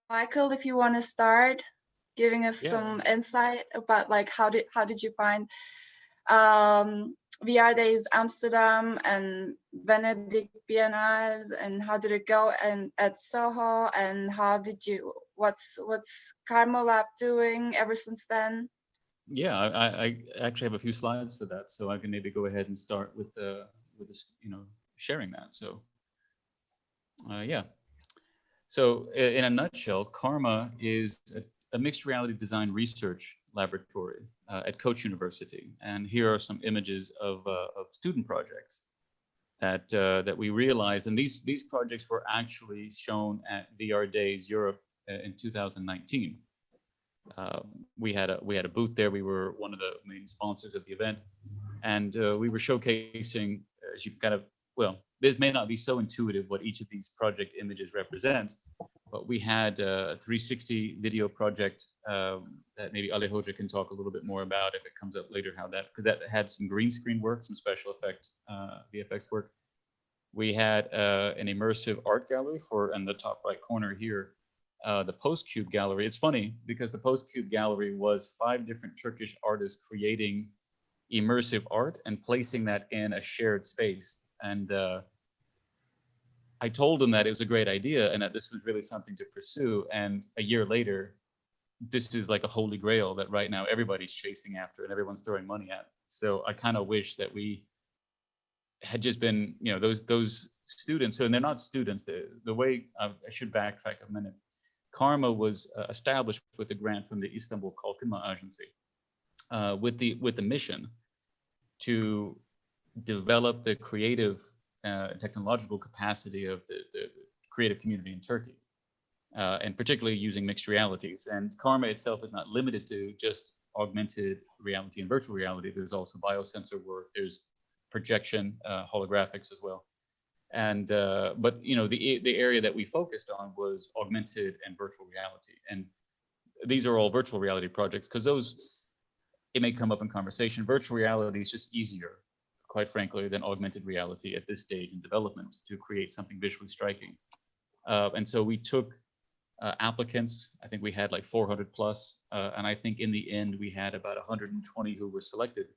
Michael, if you want to start giving us Yeah, some insight about like how did you find VR Days Amsterdam and Benedict Biennales, and how did it go and at Soho, and how did you what's Carmo Lab doing ever since then? yeah. I actually have a few slides for that, so I can maybe go ahead and start with this, sharing that. So yeah. So in a nutshell, Karma is a mixed reality design research laboratory at Coach University, and here are some images of student projects that we realized. And these projects were actually shown at VR Days Europe in 2019. We had a booth there. We were one of the main sponsors of the event, and we were showcasing, as you kind of, well, this may not be so intuitive what each of these project images represents, but we had a 360 video project that maybe Alejandra can talk a little bit more about if it comes up later, how that, because that had some green screen work, some special effects, VFX work. We had an immersive art gallery for, in the top right corner here, the Post Cube Gallery. It's funny because the Post Cube Gallery was 5 different Turkish artists creating immersive art and placing that in a shared space. And I told them that it was a great idea and that this was really something to pursue. And a year later, this is like a holy grail that right now everybody's chasing after and everyone's throwing money at. So I kind of wish that we had just been, those students. So, and they're not students. The way I should backtrack a minute. Karma was established with a grant from the Istanbul Kalkınma Agency, with the mission to develop the creative technological capacity of the creative community in Turkey, and particularly using mixed realities. And Karma itself is not limited to just augmented reality and virtual reality. There's also biosensor work. There's projection, holographics as well. And but the area that we focused on was augmented and virtual reality. And these are all virtual reality projects because those, it may come up in conversation. Virtual reality is just easier, quite frankly, than augmented reality at this stage in development to create something visually striking. And so we took applicants. I think we had like 400 plus, and I think in the end we had about 120 who were selected,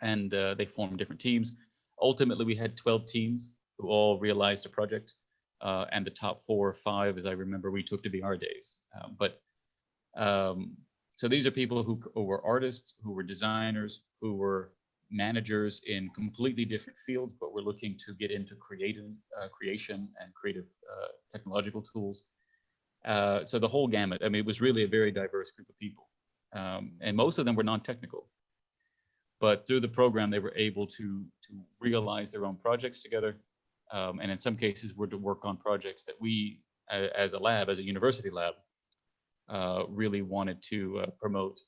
and they formed different teams. Ultimately, we had 12 teams who all realized a project, and the top 4 or 5, as I remember, we took to be our days. So these are people who were artists, who were designers, who were managers in completely different fields, but were looking to get into creation and creative technological tools. So the whole gamut. I mean, it was really a very diverse group of people, and most of them were non-technical. But through the program, they were able to realize their own projects together, and in some cases, were to work on projects that we, as a lab, as a university lab, really wanted to promote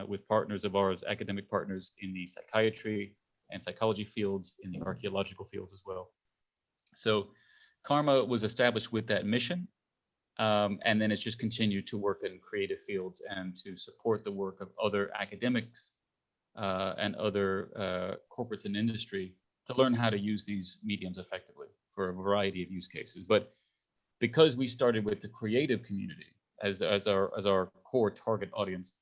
with partners of ours, academic partners in the psychiatry and psychology fields, in the archaeological fields as well. So Karma was established with that mission, and then it's just continued to work in creative fields and to support the work of other academics and other corporates in industry to learn how to use these mediums effectively for a variety of use cases. But because we started with the creative community as our core target audience,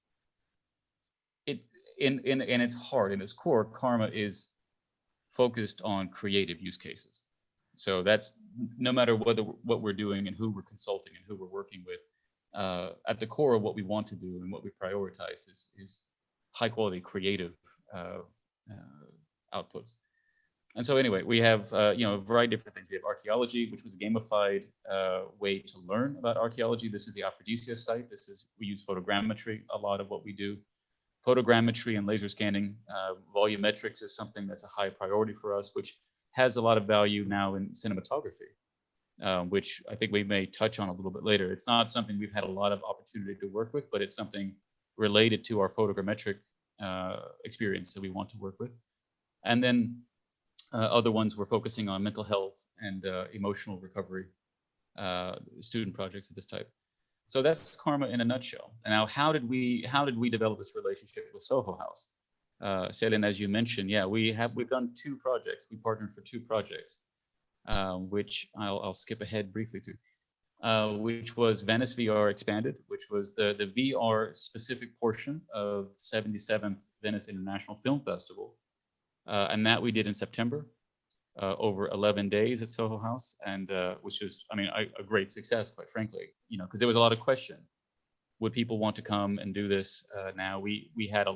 it in its heart, in its core, Karma is focused on creative use cases. So that's, no matter what we're doing and who we're consulting and who we're working with, at the core of what we want to do and what we prioritize is high quality creative outputs. And so anyway, we have a variety of different things. We have archaeology, which was a gamified way to learn about archaeology. This is the Aphrodisia site. We use photogrammetry a lot of what we do. Photogrammetry and laser scanning, volumetrics is something that's a high priority for us, which has a lot of value now in cinematography, which I think we may touch on a little bit later. It's not something we've had a lot of opportunity to work with, but it's something related to our photogrammetric experience that we want to work with. And then other ones we're focusing on mental health and emotional recovery, student projects of this type. So that's Karma in a nutshell. And now, how did we develop this relationship with Soho House? Selin, as you mentioned, yeah, we've done 2 projects. We partnered for 2 projects, which I'll skip ahead briefly to. which was Venice VR Expanded, which was the VR specific portion of the 77th Venice International Film Festival. And that we did in September, over 11 days at Soho House, and which was, I mean, a great success, quite frankly, you know, because there was a lot of question. Would people want to come and do this? Now we had uh,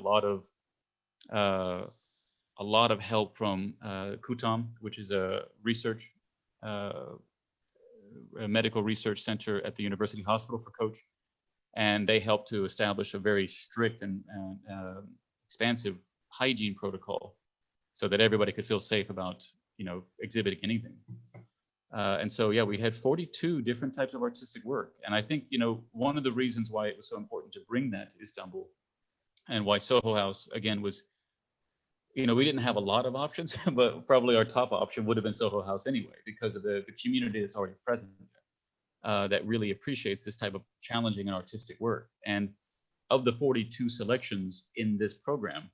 a lot of help from Kutam, which is uh, a medical research center at the University Hospital for Coach, and they helped to establish a very strict and expansive hygiene protocol so that everybody could feel safe about, you know, exhibiting anything. And so, yeah, we had 42 different types of artistic work. And I think, you know, one of the reasons why it was so important to bring that to Istanbul and why Soho House, again, was, you know, we didn't have a lot of options, but probably our top option would have been Soho House anyway, because of the community that's already present there, that really appreciates this type of challenging and artistic work. And of the 42 selections in this program,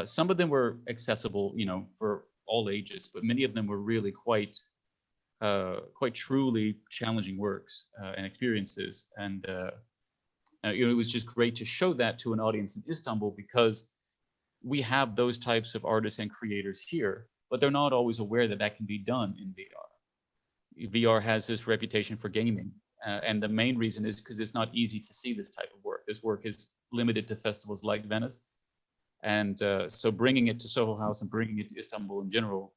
some of them were accessible, you know, for all ages, but many of them were really quite truly challenging works and experiences. And you know, it was just great to show that to an audience in Istanbul, because we have those types of artists and creators here, but they're not always aware that that can be done in VR. VR has this reputation for gaming, and the main reason is because it's not easy to see this type of work. This work is limited to festivals like Venice, and so bringing it to Soho House and bringing it to Istanbul in general,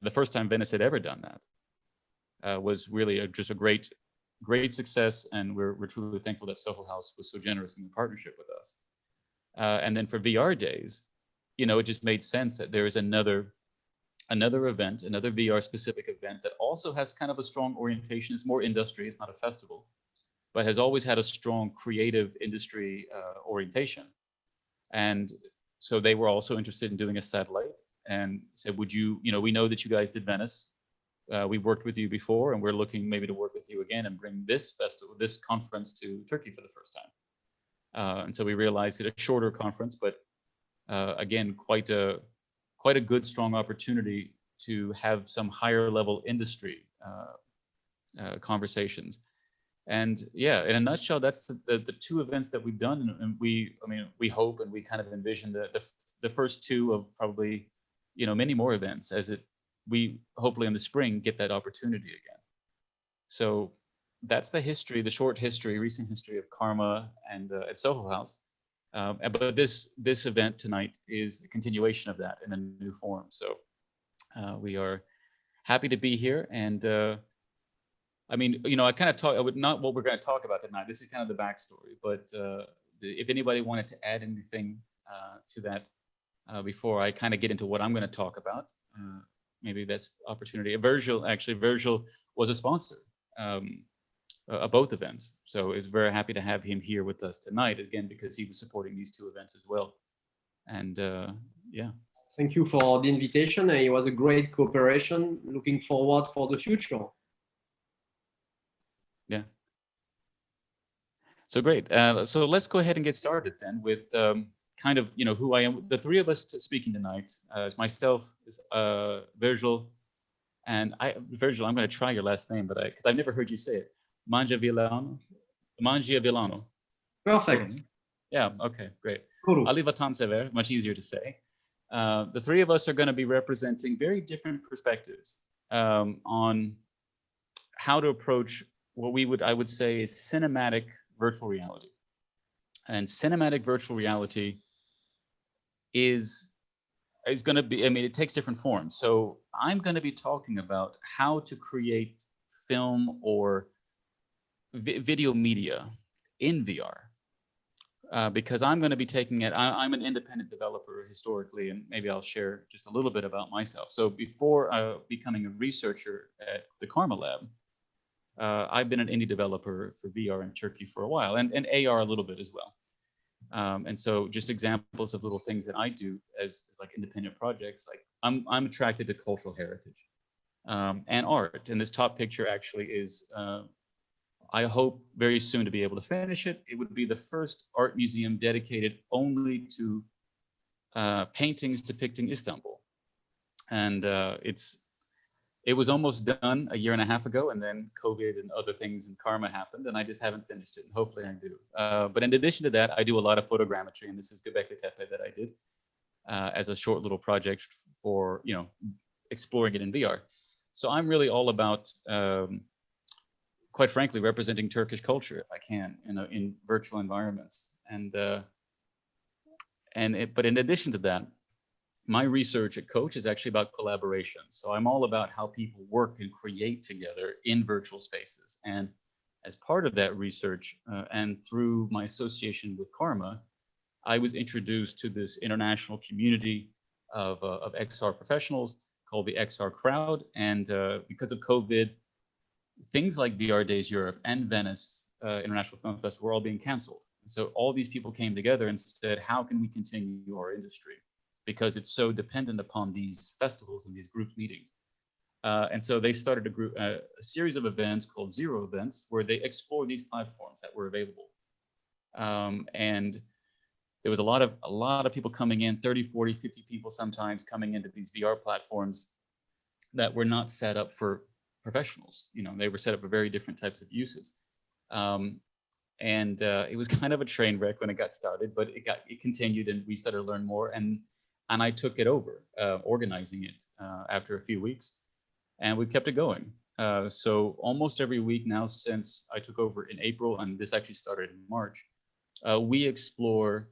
the first time Venice had ever done that, was really just a great success, and we're truly thankful that Soho House was so generous in the partnership with us. And then for VR days, you know, it just made sense that there is another event, another VR specific event that also has kind of a strong orientation. It's more industry, it's not a festival, but has always had a strong creative industry orientation. And so they were also interested in doing a satellite and said, would you, you know, we know that you guys did Venice. We've worked with you before, and we're looking maybe to work with you again and bring this festival, this conference to Turkey for the first time. And so we realized it a shorter conference, but again, quite a good, strong opportunity to have some higher level industry conversations. And yeah, in a nutshell, that's the two events that we've done. And I mean, we hope and we kind of envision the first two of probably, you know, many more events as we hopefully in the spring get that opportunity again. So that's the history, the short history, recent history of Karma and at Soho House. But this event tonight is a continuation of that in a new form. So we are happy to be here. And I mean, you know, I kind of talk, not what we're going to talk about tonight. This is kind of the backstory. But if anybody wanted to add anything to that before I kind of get into what I'm going to talk about, maybe that's opportunity. Virgil was a sponsor. Both events. So it's very happy to have him here with us tonight, again, because he was supporting these two events as well. And yeah. Thank you for the invitation. It was a great cooperation. Looking forward for the future. Yeah. So great. So let's go ahead and get started then with kind of, you know, who I am. The three of us speaking tonight is myself, is Virgil, and Virgil, I'm going to try your last name, because I've never heard you say it. Mangiavillano. Perfect. Yeah, okay, great. Cool. Ali Vatansever, much easier to say. The three of us are going to be representing very different perspectives on how to approach what I would say is cinematic virtual reality. And cinematic virtual reality is going to be, I mean, it takes different forms. So I'm going to be talking about how to create film or video media in VR, because I'm going to be taking it. I'm an independent developer historically, and maybe I'll share just a little bit about myself. So before becoming a researcher at the Karma Lab, I've been an indie developer for VR in Turkey for a while, and AR a little bit as well. And so just examples of little things that I do as like independent projects, like I'm attracted to cultural heritage and art. And this top picture actually is, I hope very soon to be able to finish it. It would be the first art museum dedicated only to paintings depicting Istanbul. And It was almost done a year and a half ago, and then COVID and other things and karma happened, and I just haven't finished it. And hopefully I do. But in addition to that, I do a lot of photogrammetry, and this is Göbekli Tepe that I did as a short little project for, you know, exploring it in VR. So I'm really all about, quite frankly, representing Turkish culture if I can, you know, in virtual environments. But in addition to that, my research at Coach is actually about collaboration. So I'm all about how people work and create together in virtual spaces. And as part of that research, and through my association with Karma, I was introduced to this international community of XR professionals called the XR Crowd. And because of COVID, things like VR Days Europe and Venice International Film Festival were all being canceled. So all these people came together and said, how can we continue our industry? Because it's so dependent upon these festivals and these group meetings. And so they started a series of events called Zero Events, where they explored these platforms that were available. And there was a lot of people coming in, 30, 40, 50 people sometimes coming into these VR platforms that were not set up for professionals. You know, they were set up for very different types of uses. It was kind of a train wreck when it got started, but it continued, and we started to learn more. And I took it over, organizing it after a few weeks, and we kept it going. So almost every week now since I took over in April, and this actually started in March, we explore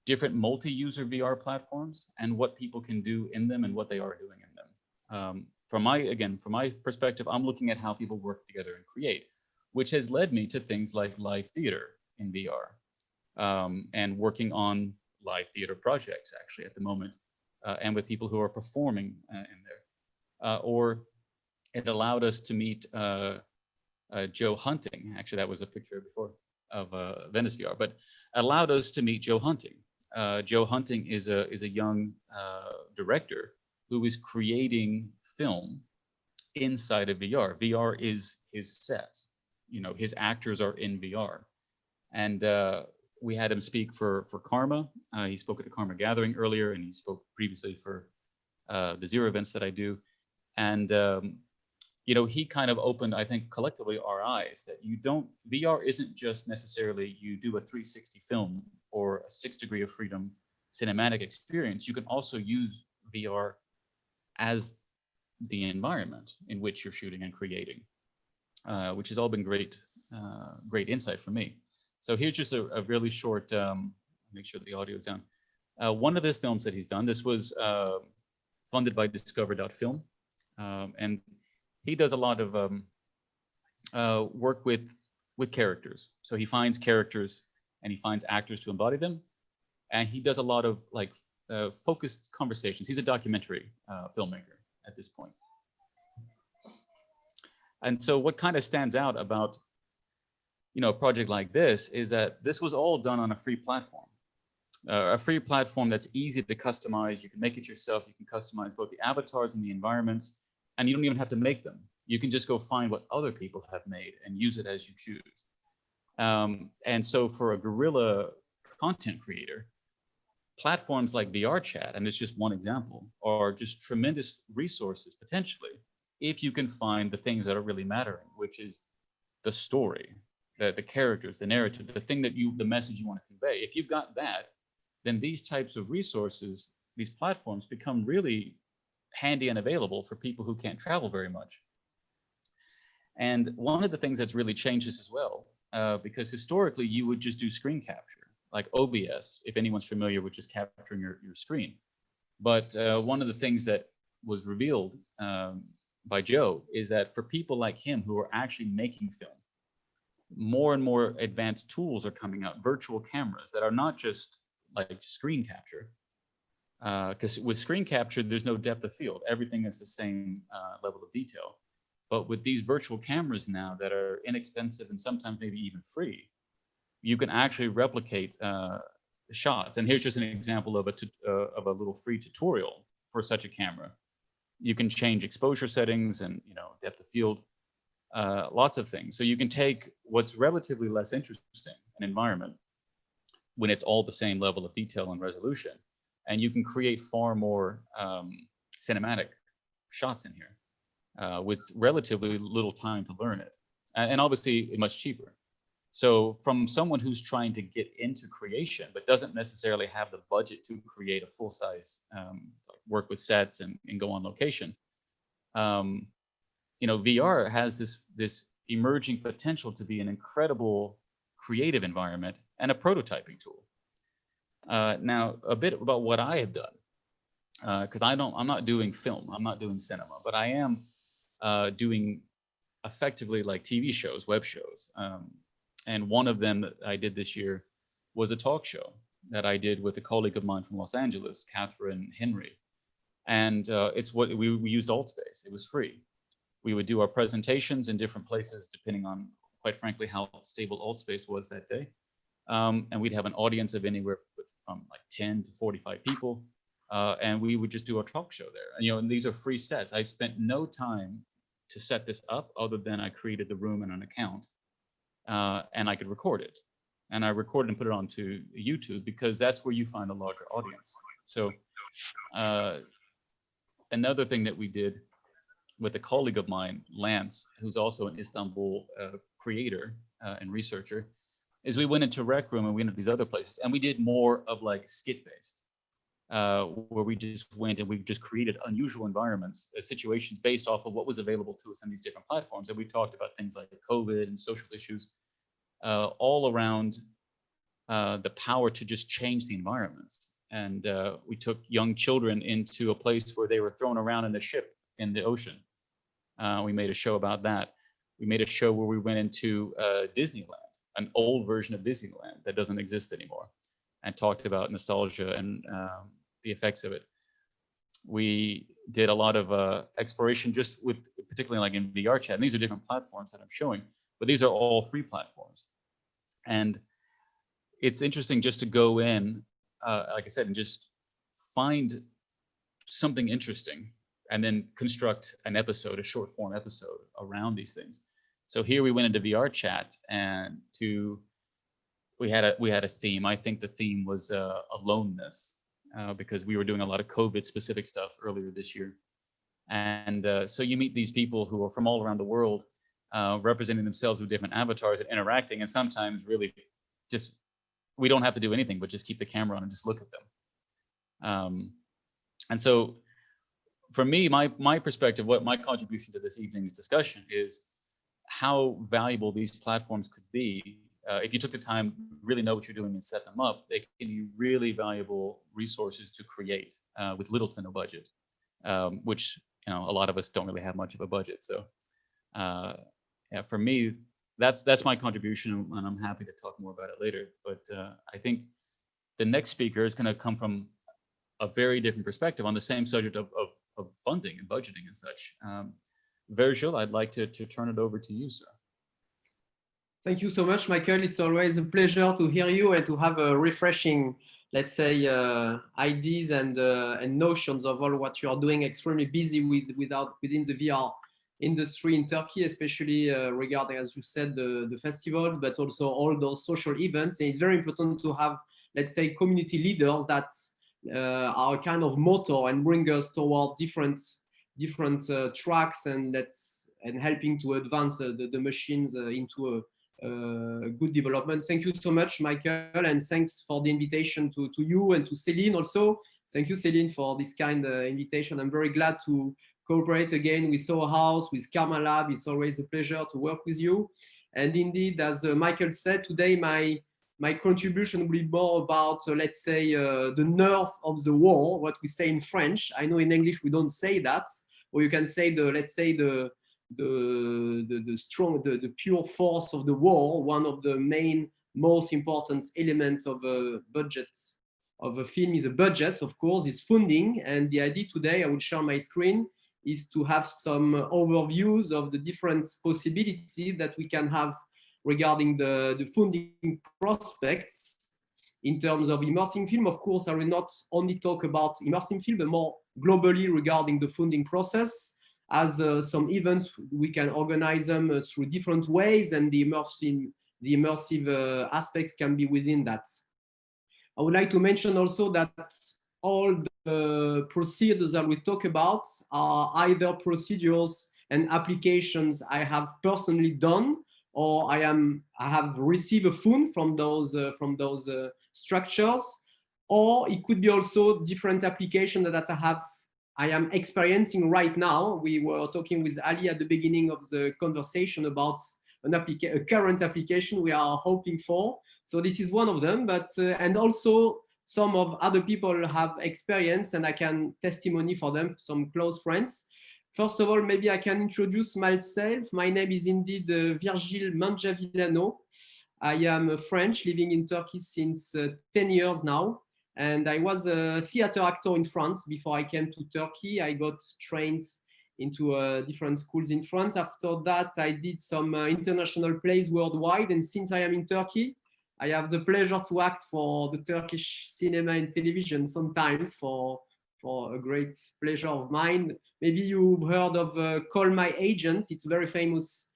different multi-user VR platforms and what people can do in them and what they are doing in them. From my perspective, I'm looking at how people work together and create, which has led me to things like live theater in VR, and working on live theater projects actually at the moment, and with people who are performing in there. Or it allowed us to meet Joe Hunting. Actually, that was a picture before of Venice VR, but allowed us to meet Joe Hunting. Joe Hunting is a young director who is creating film inside of VR. VR is his set. You know, his actors are in VR, and we had him speak for Karma. He spoke at the Karma Gathering earlier, and he spoke previously for the Zero events that I do. And you know, he kind of opened, I think, collectively our eyes that VR isn't just necessarily you do a 360 film or a 6 degree of freedom cinematic experience. You can also use VR as the environment in which you're shooting and creating, which has all been great insight for me. So here's just a really short, make sure the audio is down. One of the films that he's done, this was funded by Discover.film, and he does a lot of work with characters. So he finds characters and he finds actors to embody them, and he does a lot of like focused conversations. He's a documentary filmmaker at this point. And so what kind of stands out about, you know, a project like this is that this was all done on a free platform. A free platform that's easy to customize. You can make it yourself. You can customize both the avatars and the environments, and you don't even have to make them. You can just go find what other people have made and use it as you choose. And so for a guerrilla content creator, platforms like VR Chat, and it's just one example, are just tremendous resources potentially, if you can find the things that are really mattering, which is the story, the characters, the narrative, the message you want to convey. If you've got that, then these types of resources, these platforms become really handy and available for people who can't travel very much. And one of the things that's really changed this as well, because historically you would just do screen capture, like OBS, if anyone's familiar with just capturing your screen. But one of the things that was revealed by Joe is that for people like him who are actually making film, more and more advanced tools are coming out, virtual cameras that are not just like screen capture. Because with screen capture, there's no depth of field. Everything is the same level of detail. But with these virtual cameras now that are inexpensive and sometimes maybe even free, you can actually replicate shots. And here's just an example of a little free tutorial for such a camera. You can change exposure settings and, you know, depth of field, lots of things. So you can take what's relatively less interesting, an environment, when it's all the same level of detail and resolution, and you can create far more cinematic shots in here. with relatively little time to learn it, and obviously much cheaper. So from someone who's trying to get into creation but doesn't necessarily have the budget to create a full size, work with sets and go on location, um, VR has this emerging potential to be an incredible creative environment and a prototyping tool. Now, a bit about what I have done, because I'm not doing film, I'm not doing cinema, but I am doing effectively like TV shows, web shows. And one of them that I did this year was a talk show that I did with a colleague of mine from Los Angeles, Catherine Henry. And it's what we used AltSpace. It was free. We would do our presentations in different places, depending on, quite frankly, how stable AltSpace was that day. And we'd have an audience of anywhere from like 10 to 45 people. And we would just do a talk show there. And, and these are free sets. I spent no time to set this up other than I created the room and an account. And I could record it. And I recorded and put it onto YouTube because that's where you find a larger audience. So another thing that we did with a colleague of mine, Lance, who's also an Istanbul creator and researcher, is we went into Rec Room and we went to these other places, and we did more of like skit-based, where we just went and we just created unusual environments, situations based off of what was available to us on these different platforms. And we talked about things like COVID and social issues, all around the power to just change the environments. And we took young children into a place where they were thrown around in a ship in the ocean. We made a show about that. We made a show where we went into Disneyland, an old version of Disneyland that doesn't exist anymore, and talked about nostalgia and the effects of it. We did a lot of exploration just with, particularly like in VR chat. And these are different platforms that I'm showing, but these are all free platforms. And it's interesting just to go in, like I said, and just find something interesting and then construct an episode, a short form episode around these things. So here we went into VR chat and we had a theme. I think the theme was aloneness, because we were doing a lot of COVID specific stuff earlier this year. And so you meet these people who are from all around the world, representing themselves with different avatars and interacting, and sometimes really just, we don't have to do anything but just keep the camera on and just look at them. And so for me, my perspective, what my contribution to this evening's discussion is how valuable these platforms could be. If you took the time, really know what you're doing and set them up, they can be really valuable resources to create with little to no budget, which, a lot of us don't really have much of a budget. So yeah, for me, that's my contribution, and I'm happy to talk more about it later. But I think the next speaker is going to come from a very different perspective on the same subject of funding and budgeting and such. Virgil, I'd like to turn it over to you, sir. Thank you so much, Michael. It's always a pleasure to hear you and to have a refreshing, let's say, ideas and notions of all what you are doing. Extremely busy within the VR industry in Turkey, especially regarding, as you said, the festivals, but also all those social events. And it's very important to have, let's say, community leaders that are a kind of motor and bring us toward different tracks and helping to advance the machines into a good development. Thank you so much, Michael, and thanks for the invitation to you and to Céline also. Thank you, Céline, for this kind of invitation. I'm very glad to cooperate again with Soho House, with Karma Lab. It's always a pleasure to work with you. And indeed, as Michael said, today my contribution will be more about, let's say, the nerve of the war, what we say in French. I know in English we don't say that, or you can say let's say the pure force of the war. One of the most important elements of a budget of a film is a budget, of course, is funding. And the idea today, I will share my screen, is to have some overviews of the different possibilities that we can have regarding the funding prospects in terms of immersive film. Of course, I will not only talk about immersive film, but more globally regarding the funding process. As some events, we can organize them through different ways, and the immersive aspects can be within that. I would like to mention also that all the procedures that we talk about are either procedures and applications I have personally done, or I have received a fund from those structures, or it could be also different applications that I am experiencing right now. We were talking with Ali at the beginning of the conversation about a current application we are hoping for. So this is one of them, but and also some of other people have experience, and I can testimony for them, some close friends. First of all, maybe I can introduce myself. My name is indeed Virgile Mangiavillano. I am French, living in Turkey since 10 years now. And I was a theater actor in France before I came to Turkey. I got trained into different schools in France. After that, I did some international plays worldwide. And since I am in Turkey, I have the pleasure to act for the Turkish cinema and television sometimes for a great pleasure of mine. Maybe you've heard of Call My Agent. It's a very famous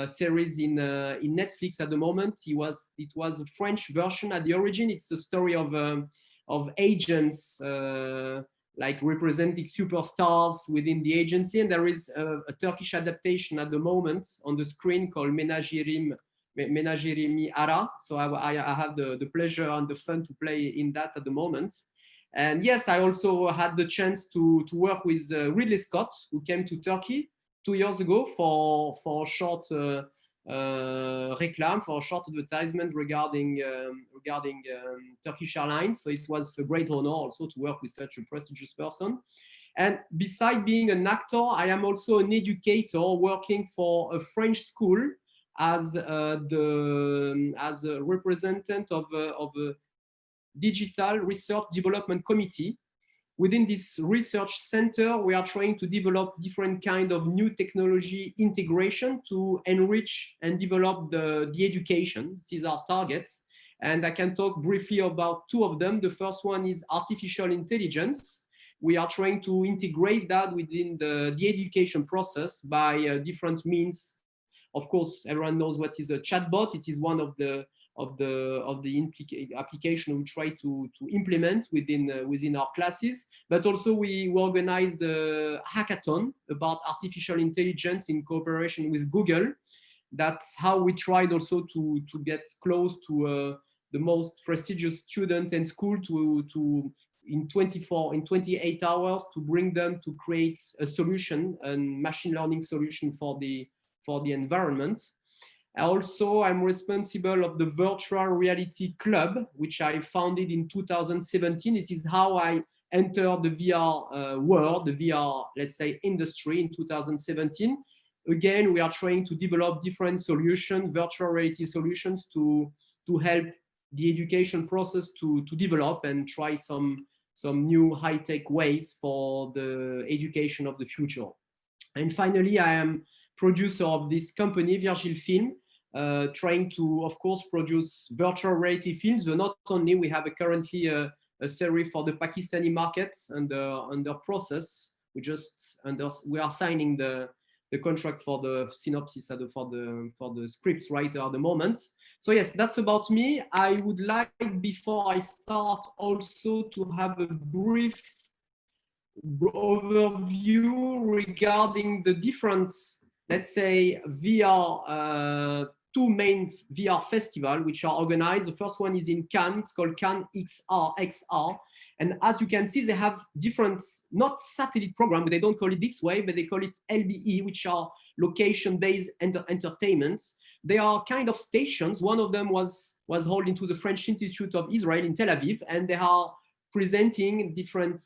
series in Netflix at the moment. It was a French version at the origin. It's a story of agents like representing superstars within the agency, and there is a Turkish adaptation at the moment on the screen called Menajerimi Ara. So I have the pleasure and the fun to play in that at the moment. And yes, I also had the chance to work with Ridley Scott, who came to Turkey 2 years ago for a short reclam, for a short advertisement regarding Turkish Airlines. So it was a great honor also to work with such a prestigious person. And besides being an actor, I am also an educator working for a French school as a representative of a digital research development committee. Within this research center, we are trying to develop different kind of new technology integration to enrich and develop the education. This is our target. And I can talk briefly about two of them. The first one is artificial intelligence. We are trying to integrate that within the education process by different means. Of course, everyone knows what is a chatbot. It is one of the application we try to implement within our classes, but also we organized a hackathon about artificial intelligence in cooperation with Google. That's how we tried also to get close to the most prestigious student and school to in 28 hours to bring them to create a solution, a machine learning solution for the environment. Also, I'm responsible of the virtual reality club, which I founded in 2017. This is how I entered the VR world, the VR, let's say, industry in 2017. Again, we are trying to develop different solutions, virtual reality solutions to help the education process to develop and try some new high-tech ways for the education of the future. And finally, I am producer of this company, Virgile Film, trying to, of course, produce virtual reality films, but not only. We have currently a series for the Pakistani markets under process. We are signing the contract for the synopsis for the script writer at the moment. So yes, that's about me. I would like, before I start, also to have a brief overview regarding the different, let's say, VR, two main VR festivals which are organized. The first one is in Cannes. It's called Cannes XR. And as you can see, they have different, not satellite program, but they don't call it this way, but they call it LBE, which are location-based entertainments. They are kind of stations. One of them was held into the French Institute of Israel in Tel Aviv, and they are presenting different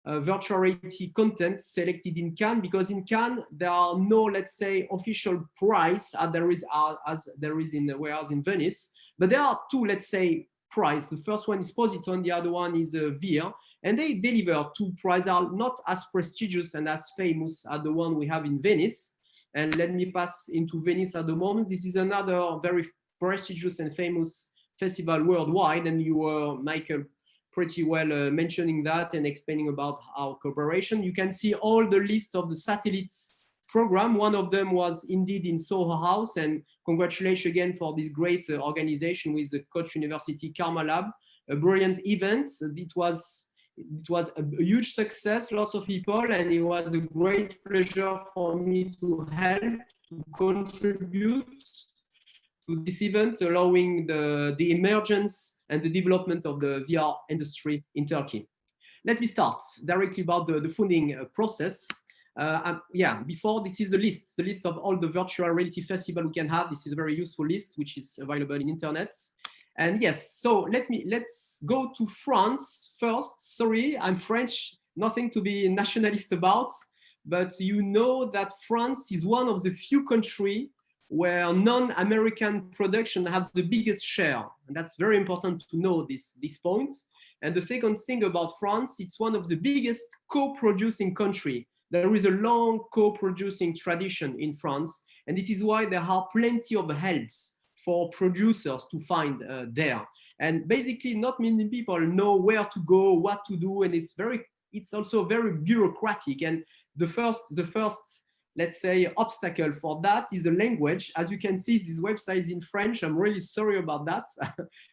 virtual reality content selected in Cannes, because in Cannes there are no, let's say, official prize as there is in Venice, but there are two, let's say, prize. The first one is Positon, the other one is Vir, and they deliver two prizes that are not as prestigious and as famous as the one we have in Venice. And let me pass into Venice at the moment. This is another very prestigious and famous festival worldwide, and you were, Michael, pretty well mentioning that and explaining about our cooperation. You can see all the list of the satellites program. One of them was indeed in Soho House, and congratulations again for this great organization with the Koch University Karma Lab, a brilliant event. It was It was a huge success, lots of people, and it was a great pleasure for me to help, to contribute to this event, allowing the emergence and the development of the VR industry in Turkey. Let me start directly about the funding process. Yeah, before, this is the list of all the virtual reality festival we can have. This is a very useful list, which is available in internet. And yes, so let's go to France first. Sorry, I'm French, nothing to be nationalist about, but you know that France is one of the few countries where non-American production has the biggest share. And that's very important to know this point. And the second thing about France, it's one of the biggest co-producing country. There is a long co-producing tradition in France, and this is why there are plenty of helps for producers to find there. And basically, not many people know where to go, what to do, and it's also very bureaucratic. And the first, let's say, obstacle for that is the language. As you can see, this website is in French. I'm really sorry about that.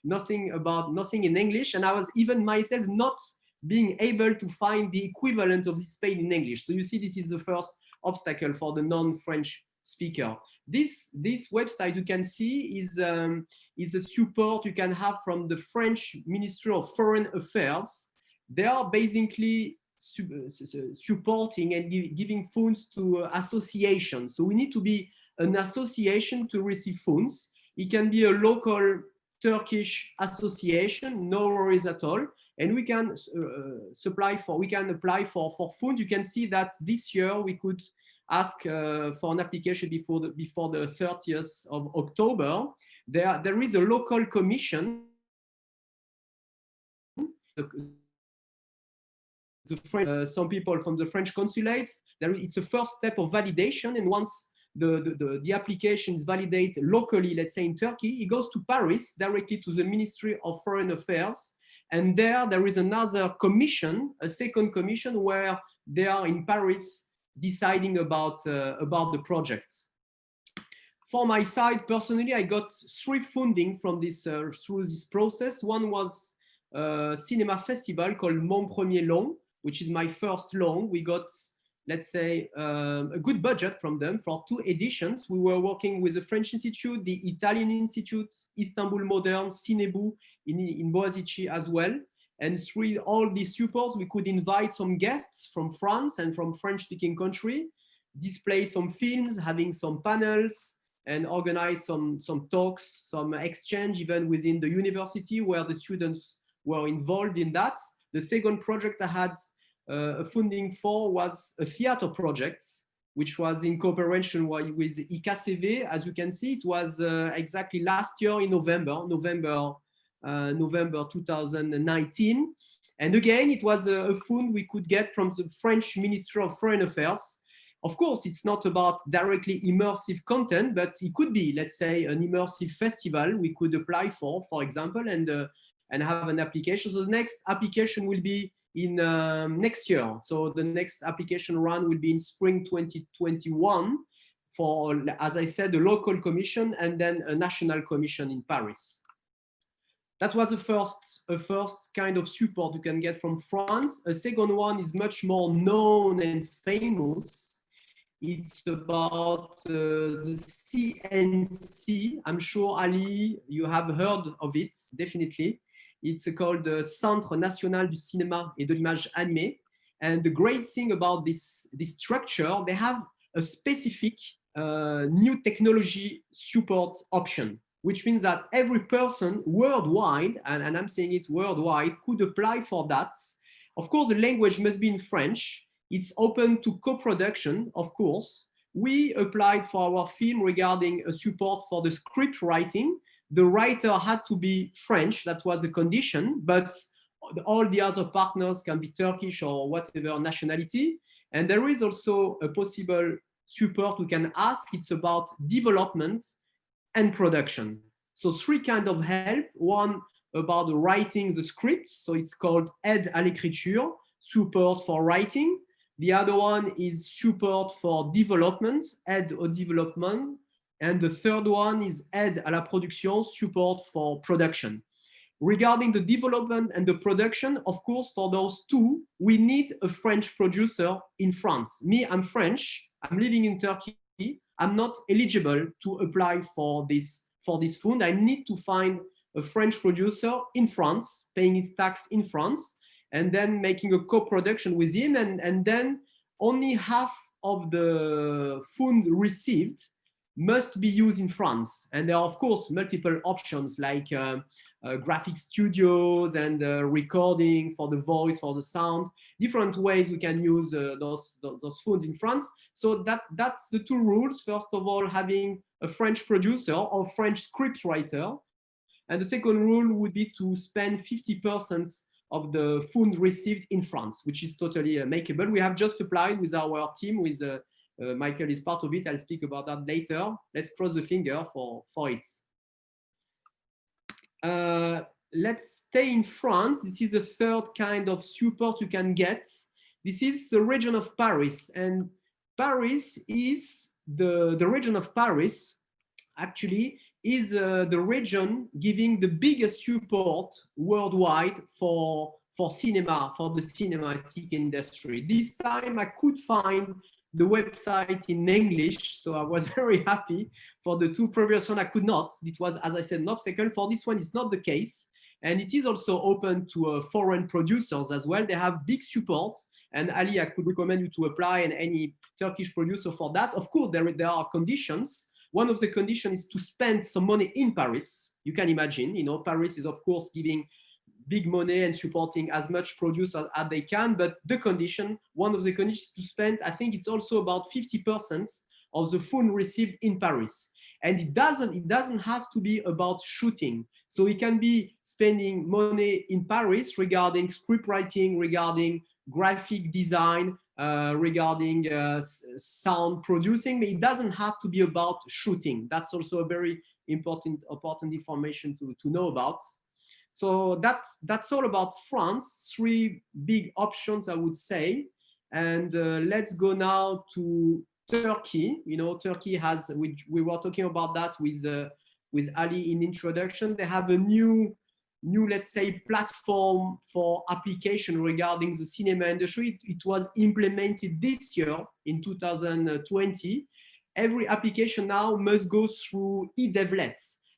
nothing in English. And I was even myself not being able to find the equivalent of this page in English. So you see, this is the first obstacle for the non-French speaker. This website you can see is a support you can have from the French Ministry of Foreign Affairs. They are basically supporting and giving funds to associations. So we need to be an association to receive funds. It can be a local Turkish association, no worries at all. And we can apply for funds. You can see that this year we could ask for an application before the 30th of October. There is a local commission. Some people from the French consulate. It's a first step of validation, and once the application is validated locally, let's say in Turkey, it goes to Paris directly to the Ministry of Foreign Affairs, and there is another commission, a second commission, where they are in Paris deciding about the projects. For my side, personally, I got 3 funding from this through this process. One was a cinema festival called Mon Premier Long, which is my first long. We got, let's say, a good budget from them for 2 editions. We were working with the French Institute, the Italian Institute, Istanbul Modern, Cinebu in Boğaziçi as well. And through all these supports, we could invite some guests from France and from French-speaking country, display some films, having some panels, and organize some talks, some exchange even within the university where the students were involved in that. The second project I had funding for was a theater project, which was in cooperation with IKCV. As you can see, it was exactly last year in November 2019. And again, it was a fund we could get from the French Ministry of Foreign Affairs. Of course, it's not about directly immersive content, but it could be, let's say, an immersive festival we could apply for example, and have an application. So the next application will be in next year. So the next application run will be in spring 2021 for, as I said, a local commission and then a national commission in Paris. That was a first kind of support you can get from France. A second one is much more known and famous. It's about the CNC. I'm sure, Ali, you have heard of it, definitely. It's called the Centre National du Cinéma et de l'Image Animée. And the great thing about this structure, they have a specific new technology support option, which means that every person worldwide, and I'm saying it worldwide, could apply for that. Of course, the language must be in French. It's open to co-production, of course. We applied for our film regarding a support for the script writing. The writer had to be French, that was a condition, but all the other partners can be Turkish or whatever nationality. And there is also a possible support we can ask. It's about development and production. So 3 kinds of help. One about writing the script. So it's called aide à l'écriture, support for writing. The other one is support for development, aide au développement. And the third one is aide à la production, support for production. Regarding the development and the production, of course, for those two, we need a French producer in France. Me, I'm French, I'm living in Turkey, I'm not eligible to apply for this fund. I need to find a French producer in France, paying his tax in France, and then making a co-production with him, and then only half of the fund received must be used in France. And there are, of course, multiple options like graphic studios and recording for the voice, for the sound, different ways we can use those funds in France. So that's the two rules. First of all, having a French producer or French script writer. And the second rule would be to spend 50% of the fund received in France, which is totally makeable. We have just applied with our team, with Michael is part of it. I'll speak about that later. Let's cross the finger for it. Let's stay in France. This is the third kind of support you can get. This is the region of Paris, and Paris is the region of Paris actually is the region giving the biggest support worldwide for cinema, for the cinematic industry. This time I could find the website in English, so I was very happy. For the two previous one, I could not. It was, as I said, an obstacle. For this one, it's not the case. And it is also open to foreign producers as well. They have big supports. And Ali, I could recommend you to apply, and any Turkish producer for that. Of course, there are conditions. One of the conditions is to spend some money in Paris. You can imagine, Paris is, of course, giving big money and supporting as much producers as they can. But the condition, one of the conditions to spend, I think it's also about 50% of the fund received in Paris. And it doesn't have to be about shooting. So it can be spending money in Paris regarding script writing, regarding graphic design, regarding sound producing. But it doesn't have to be about shooting. That's also a very important information to know about. So that's all about France. Three big options, I would say. And let's go now to Turkey. Turkey has, we were talking about that with Ali in introduction. They have a new, let's say, platform for application regarding the cinema industry. It was implemented this year in 2020. Every application now must go through eDevlet.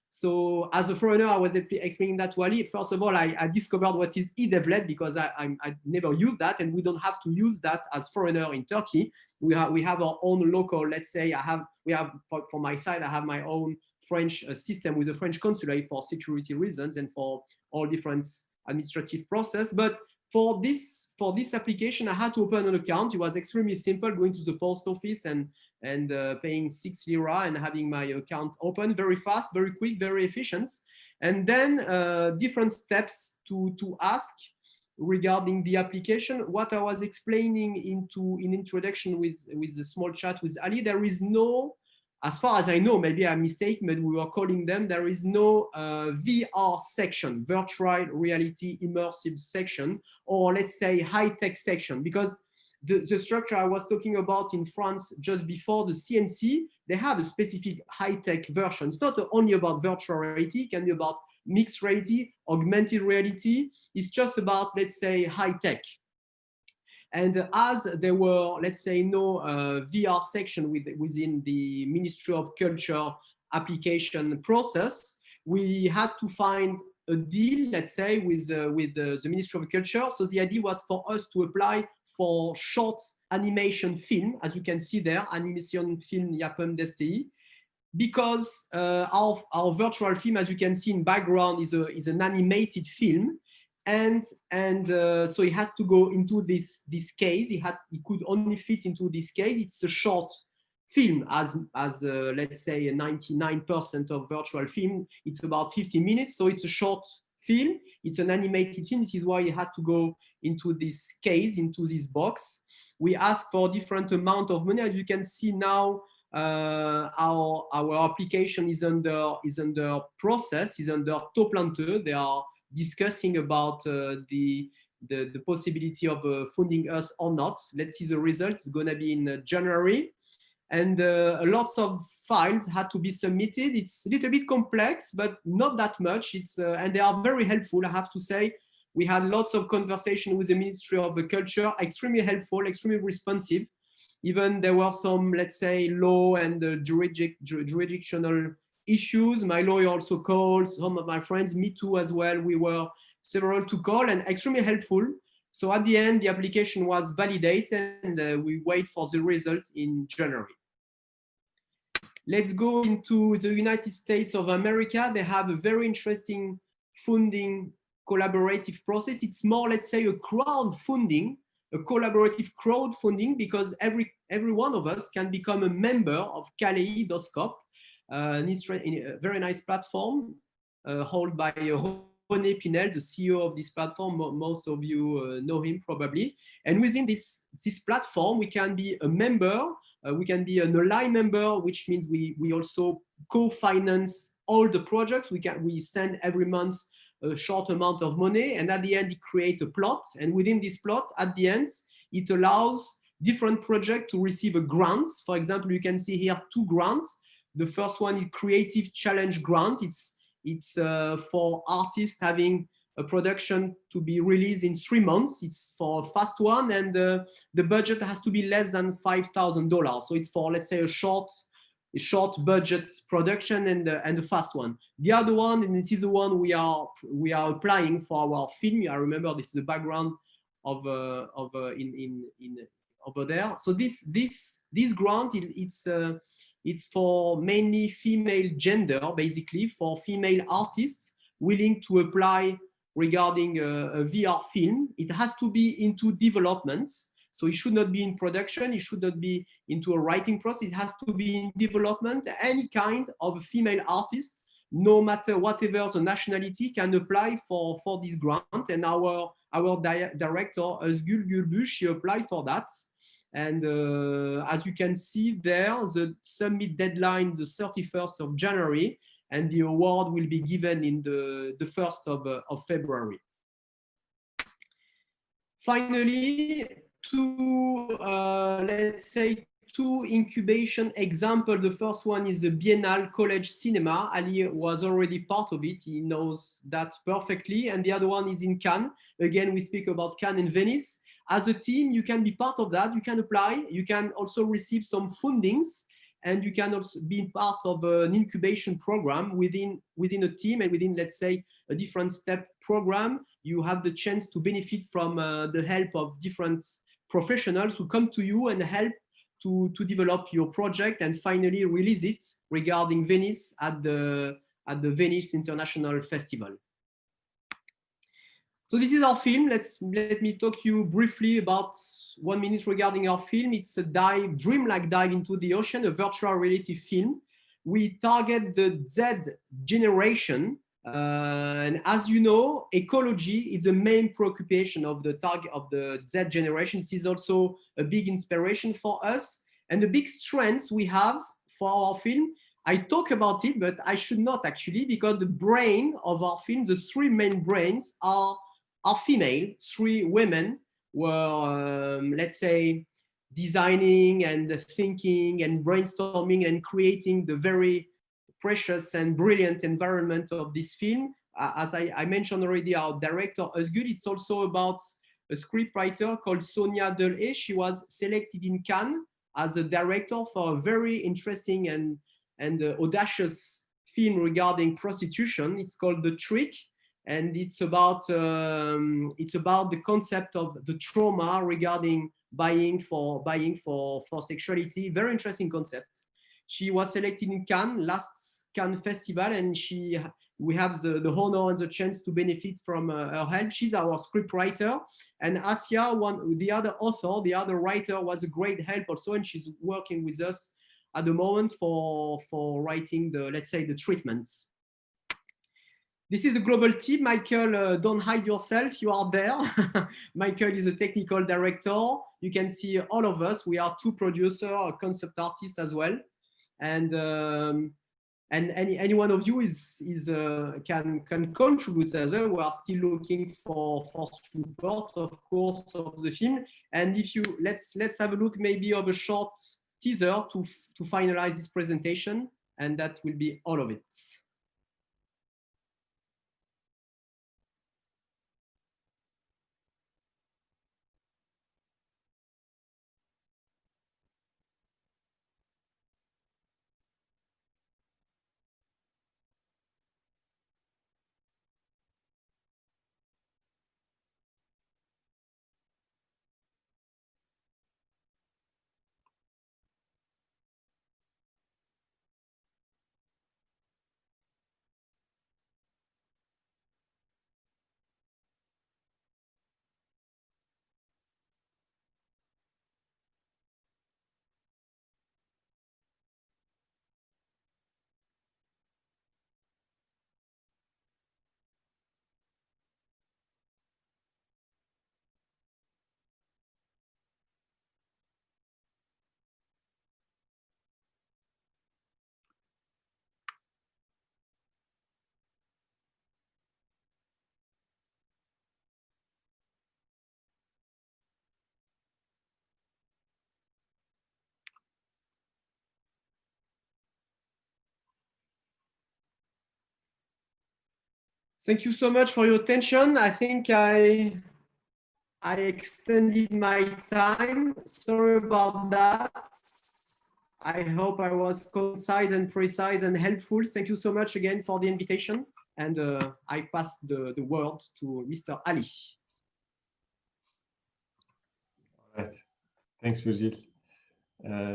So as a foreigner, I was explaining that to Ali. First of all, I discovered what is eDevlet because I never used that, and we don't have to use that as foreigner in Turkey. We have our own local, let's say, for my side, I have my own French system with a French consulate for security reasons and for all different administrative process. But for this application, I had to open an account. It was extremely simple, going to the post office and paying 6 lira and having my account open. Very fast, very quick, very efficient. And then different steps to ask regarding the application. What I was explaining in introduction with the small chat with Ali, there is no, as far as I know, maybe I'm mistaken, but we were calling them, there is no VR section, virtual reality immersive section, or let's say high-tech section, because the structure I was talking about in France just before, the CNC, they have a specific high-tech version. It's not only about virtual reality, it can be about mixed reality, augmented reality. It's just about, let's say, high-tech. And as there were, let's say, no VR section within the Ministry of Culture application process, we had to find a deal, let's say, with the Ministry of Culture. So the idea was for us to apply for short animation film, as you can see there, animation film yapım desteği, because our virtual film, as you can see in background, is an animated film. And so he had to go into this case. He could only fit into this case. It's a short film, as let's say 99% of virtual film. It's about 50 minutes, so it's a short film. It's an animated film. This is why he had to go into this case, into this box. We asked for different amount of money. As you can see now, our application is under process, is under Toplantı. They are discussing about the possibility of funding us or not. Let's see the results. It's going to be in January. And lots of files had to be submitted. It's a little bit complex, but not that much. And they are very helpful, I have to say. We had lots of conversation with the Ministry of the Culture, extremely helpful, extremely responsive. Even there were some, let's say, law and jurisdictional issues. My lawyer also called, some of my friends, me too as well. We were several to call and extremely helpful. So at the end, the application was validated and we wait for the result in January. Let's go into the United States of America. They have a very interesting funding collaborative process. It's more, let's say, a crowdfunding, a collaborative crowdfunding, because every one of us can become a member of Kaleidoscope, a very nice platform held by René Pinel, the CEO of this platform. Most of you know him probably. And within this platform, we can be a member. We can be an ally member, which means we also co-finance all the projects. We send every month a short amount of money, and at the end, it creates a plot. And within this plot, at the end, it allows different projects to receive a grant. For example, you can see here 2 grants. The first one is Creative Challenge Grant. It's for artists having a production to be released in 3 months. It's for a fast one, and the budget has to be less than $5,000. So it's for, let's say, a short budget production and a fast one. The other one, and this is the one we are applying for our film. I remember this is the background of over there. So this grant, it's for mainly female gender, basically for female artists willing to apply regarding a VR film. It has to be into development. So it should not be in production. It should not be into a writing process. It has to be in development. Any kind of a female artist, no matter whatever the nationality, can apply for this grant. And our director, Özgül Gürbüz, she applied for that. And as you can see there, the submit deadline, the 31st of January, and the award will be given in the 1st of February. Finally, let's say, 2 incubation examples. The first one is the Biennale College Cinema. Ali was already part of it. He knows that perfectly. And the other one is in Cannes. Again, we speak about Cannes and Venice. As a team, you can be part of that. You can apply. You can also receive some fundings. And you can also be part of an incubation program within a team, and within, let's say, a different step program. You have the chance to benefit from the help of different professionals who come to you and help to develop your project and finally release it regarding Venice at the Venice International Festival. So this is our film. Let me talk to you briefly about 1 minute regarding our film. It's a dreamlike dive into the ocean, a virtual reality film. We target the Z generation. And as you know, ecology is the main preoccupation of the target of the Z generation. This is also a big inspiration for us. And the big strengths we have for our film, I talk about it, but I should not actually, because the brain of our film, the 3 main brains are female. 3 women were, let's say, designing and thinking and brainstorming and creating the very precious and brilliant environment of this film. As I mentioned already, our director, Özgül, it's also about a scriptwriter called Sonia Delhaye. She was selected in Cannes as a director for a very interesting and audacious film regarding prostitution. It's called The Trick. And it's about the concept of the trauma regarding buying for sexuality. Very interesting concept. She was selected in Cannes, last Cannes Festival, and we have the honor and the chance to benefit from her help. She's our scriptwriter, and Asia, the other author, the other writer, was a great help also, and she's working with us at the moment for writing let's say, the treatments. This is a global team. Michael, don't hide yourself. You are there. Michael is a technical director. You can see all of us. We are 2 producers, a concept artist as well. And any one of you can contribute as well. We are still looking for support, of course, of the film. And if you let's have a look maybe of a short teaser to finalize this presentation, and that will be all of it. Thank you so much for your attention. I think I extended my time. Sorry about that. I hope I was concise and precise and helpful. Thank you so much again for the invitation. And I pass the word to Mr. Ali. All right. Thanks, Virgil.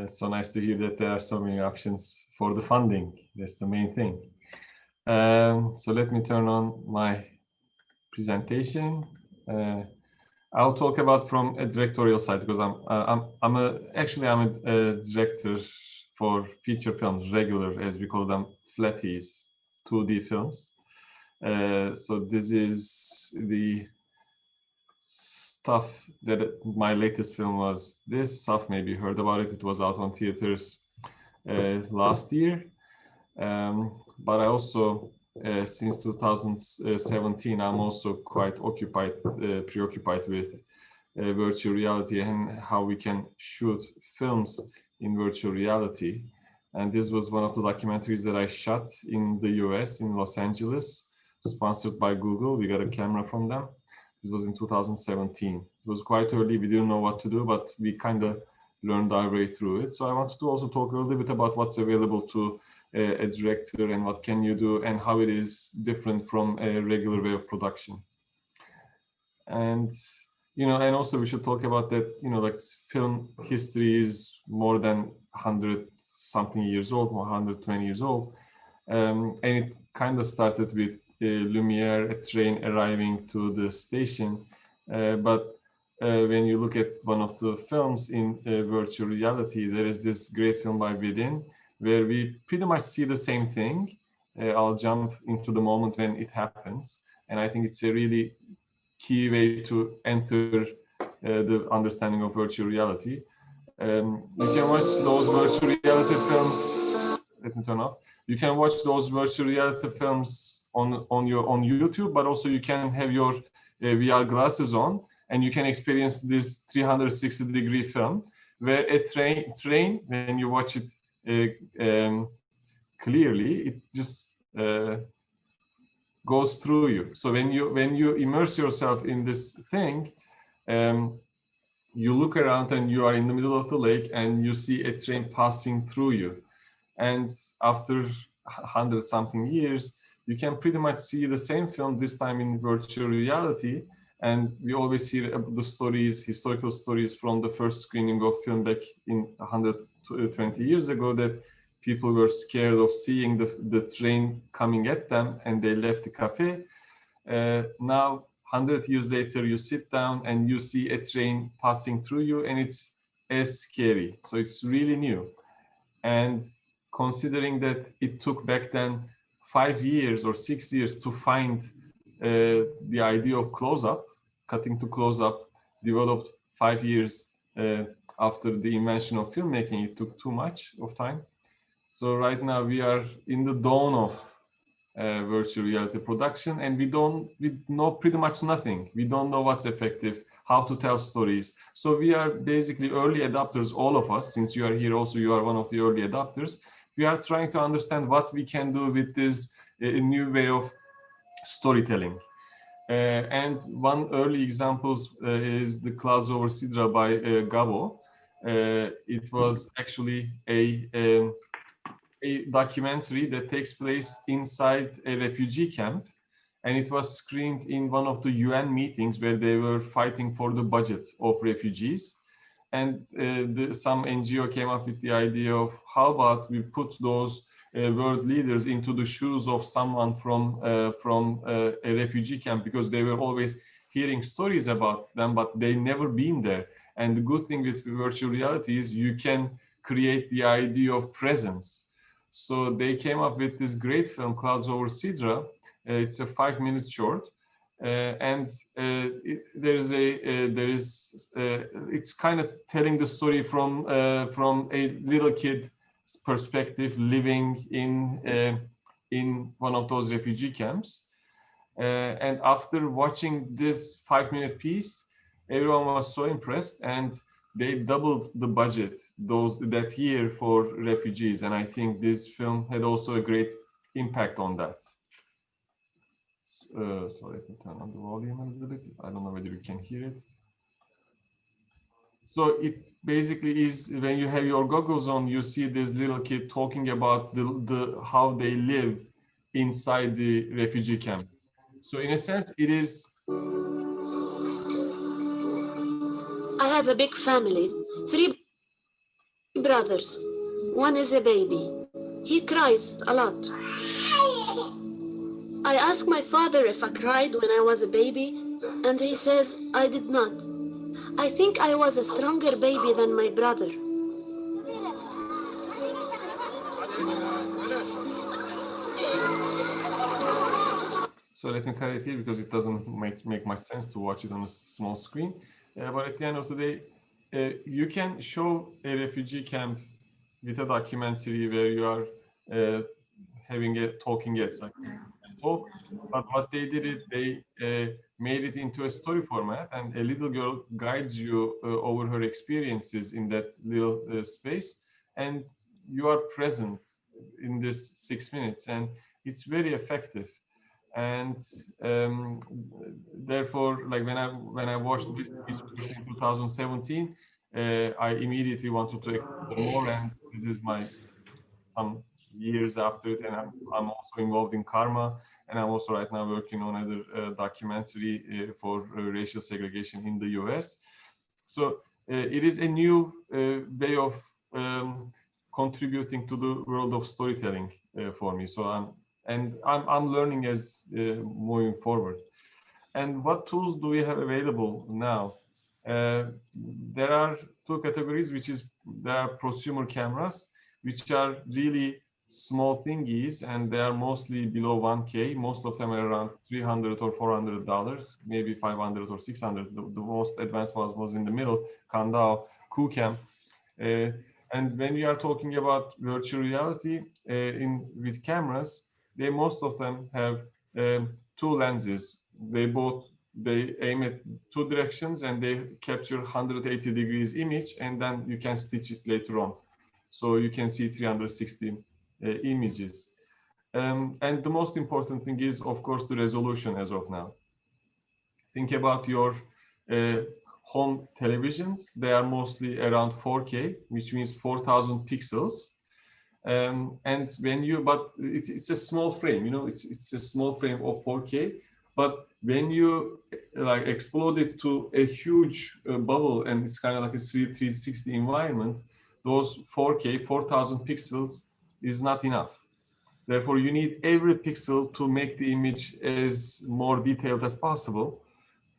So nice to hear that there are so many options for the funding. That's the main thing. So let me turn on my presentation. I'll talk about from a directorial side because I'm a director for feature films, regular as we call them, flatties, 2D films. So this is the stuff that my latest film was. This stuff, maybe you heard about it. It was out on theaters last year. But I also, since 2017, I'm also quite preoccupied with virtual reality and how we can shoot films in virtual reality. And this was one of the documentaries that I shot in the US, in Los Angeles, sponsored by Google. We got a camera from them. This was in 2017. It was quite early. We didn't know what to do, but we kind of learned our way through it. So I wanted to also talk a little bit about what's available to a director and what can you do and how it is different from a regular way of production. And, you know, and also we should talk about that, you know, like film history is more than 100 something years old, 120 years old. And it kind of started with Lumiere, a train arriving to the station. But when you look at one of the films in virtual reality, there is this great film by Within, where we pretty much see the same thing. I'll jump into the moment when it happens. And I think it's a really key way to enter the understanding of virtual reality. You can watch those virtual reality films. Let me turn off. You can watch those virtual reality films on YouTube, but also you can have your VR glasses on, and you can experience this 360-degree film, where a train, when you watch it clearly, it just goes through you. So when you immerse yourself in this thing, you look around and you are in the middle of the lake and you see a train passing through you. And after 100-something years, you can pretty much see the same film, this time in virtual reality. And we always hear the stories, historical stories from the first screening of film back in 120 years ago, that people were scared of seeing the train coming at them and they left the cafe. Now, 100 years later, you sit down and you see a train passing through you, and it's as scary. So it's really new. And considering that it took back then 5 years or 6 years to find the idea of close-up, cutting to close-up, developed 5 years after the invention of filmmaking, it took too much of time. So right now we are in the dawn of virtual reality production, and we know pretty much nothing. We don't know what's effective, how to tell stories. So we are basically early adopters, all of us. Since you are here also, you are one of the early adopters. We are trying to understand what we can do with this new way of storytelling. And one early examples is The Clouds Over Sidra by Gabo. It was actually a documentary that takes place inside a refugee camp, and it was screened in one of the UN meetings where they were fighting for the budget of refugees. And some NGO came up with the idea of how about we put those world leaders into the shoes of someone from a refugee camp, because they were always hearing stories about them, but they never been there. And the good thing with virtual reality is you can create the idea of presence. So they came up with this great film, Clouds Over Sidra. It's a 5-minute short. It's kind of telling the story from a little kid's perspective living in one of those refugee camps. And after watching this 5-minute piece, everyone was so impressed, and they doubled the budget that year for refugees. And I think this film had also a great impact on that. So let me turn on the volume a little bit. I don't know whether you can hear it. So it basically is, when you have your goggles on, you see this little kid talking about how they live inside the refugee camp. So in a sense, it is. I have a big family, 3 brothers. One is a baby. He cries a lot. I asked my father if I cried when I was a baby, and he says I did not. I think I was a stronger baby than my brother. So let me carry it here because it doesn't make much sense to watch it on a small screen. But at the end of the day, you can show a refugee camp with a documentary where you are having a talking heads, like talk. But what they did it, they made it into a story format, and a little girl guides you over her experiences in that little space, and you are present in this 6 minutes, and it's very effective. And therefore, like when I watched this piece first in 2017, I immediately wanted to explore more, and this is some years after it, and I'm also involved in Karma, and I'm also right now working on another documentary for racial segregation in the US. So it is a new way of contributing to the world of storytelling for me. So I'm learning as moving forward. And what tools do we have available now? There are 2 categories, there are prosumer cameras, which are really small thingies, and they are mostly below 1K. Most of them are around $300 or $400, maybe 500 or 600. The most advanced was in the middle, Kandao, KuCam. And when we are talking about virtual reality with cameras, most of them have 2 lenses. They aim at 2 directions, and they capture 180 degrees image, and then you can stitch it later on. So you can see 360 images. And the most important thing is, of course, the resolution as of now. Think about your home televisions. They are mostly around 4K, which means 4,000 pixels. And but it's a small frame, it's a small frame of 4K. But when you like explode it to a huge bubble, and it's kind of like a 360 environment, those 4K, 4,000 pixels is not enough. Therefore, you need every pixel to make the image as more detailed as possible.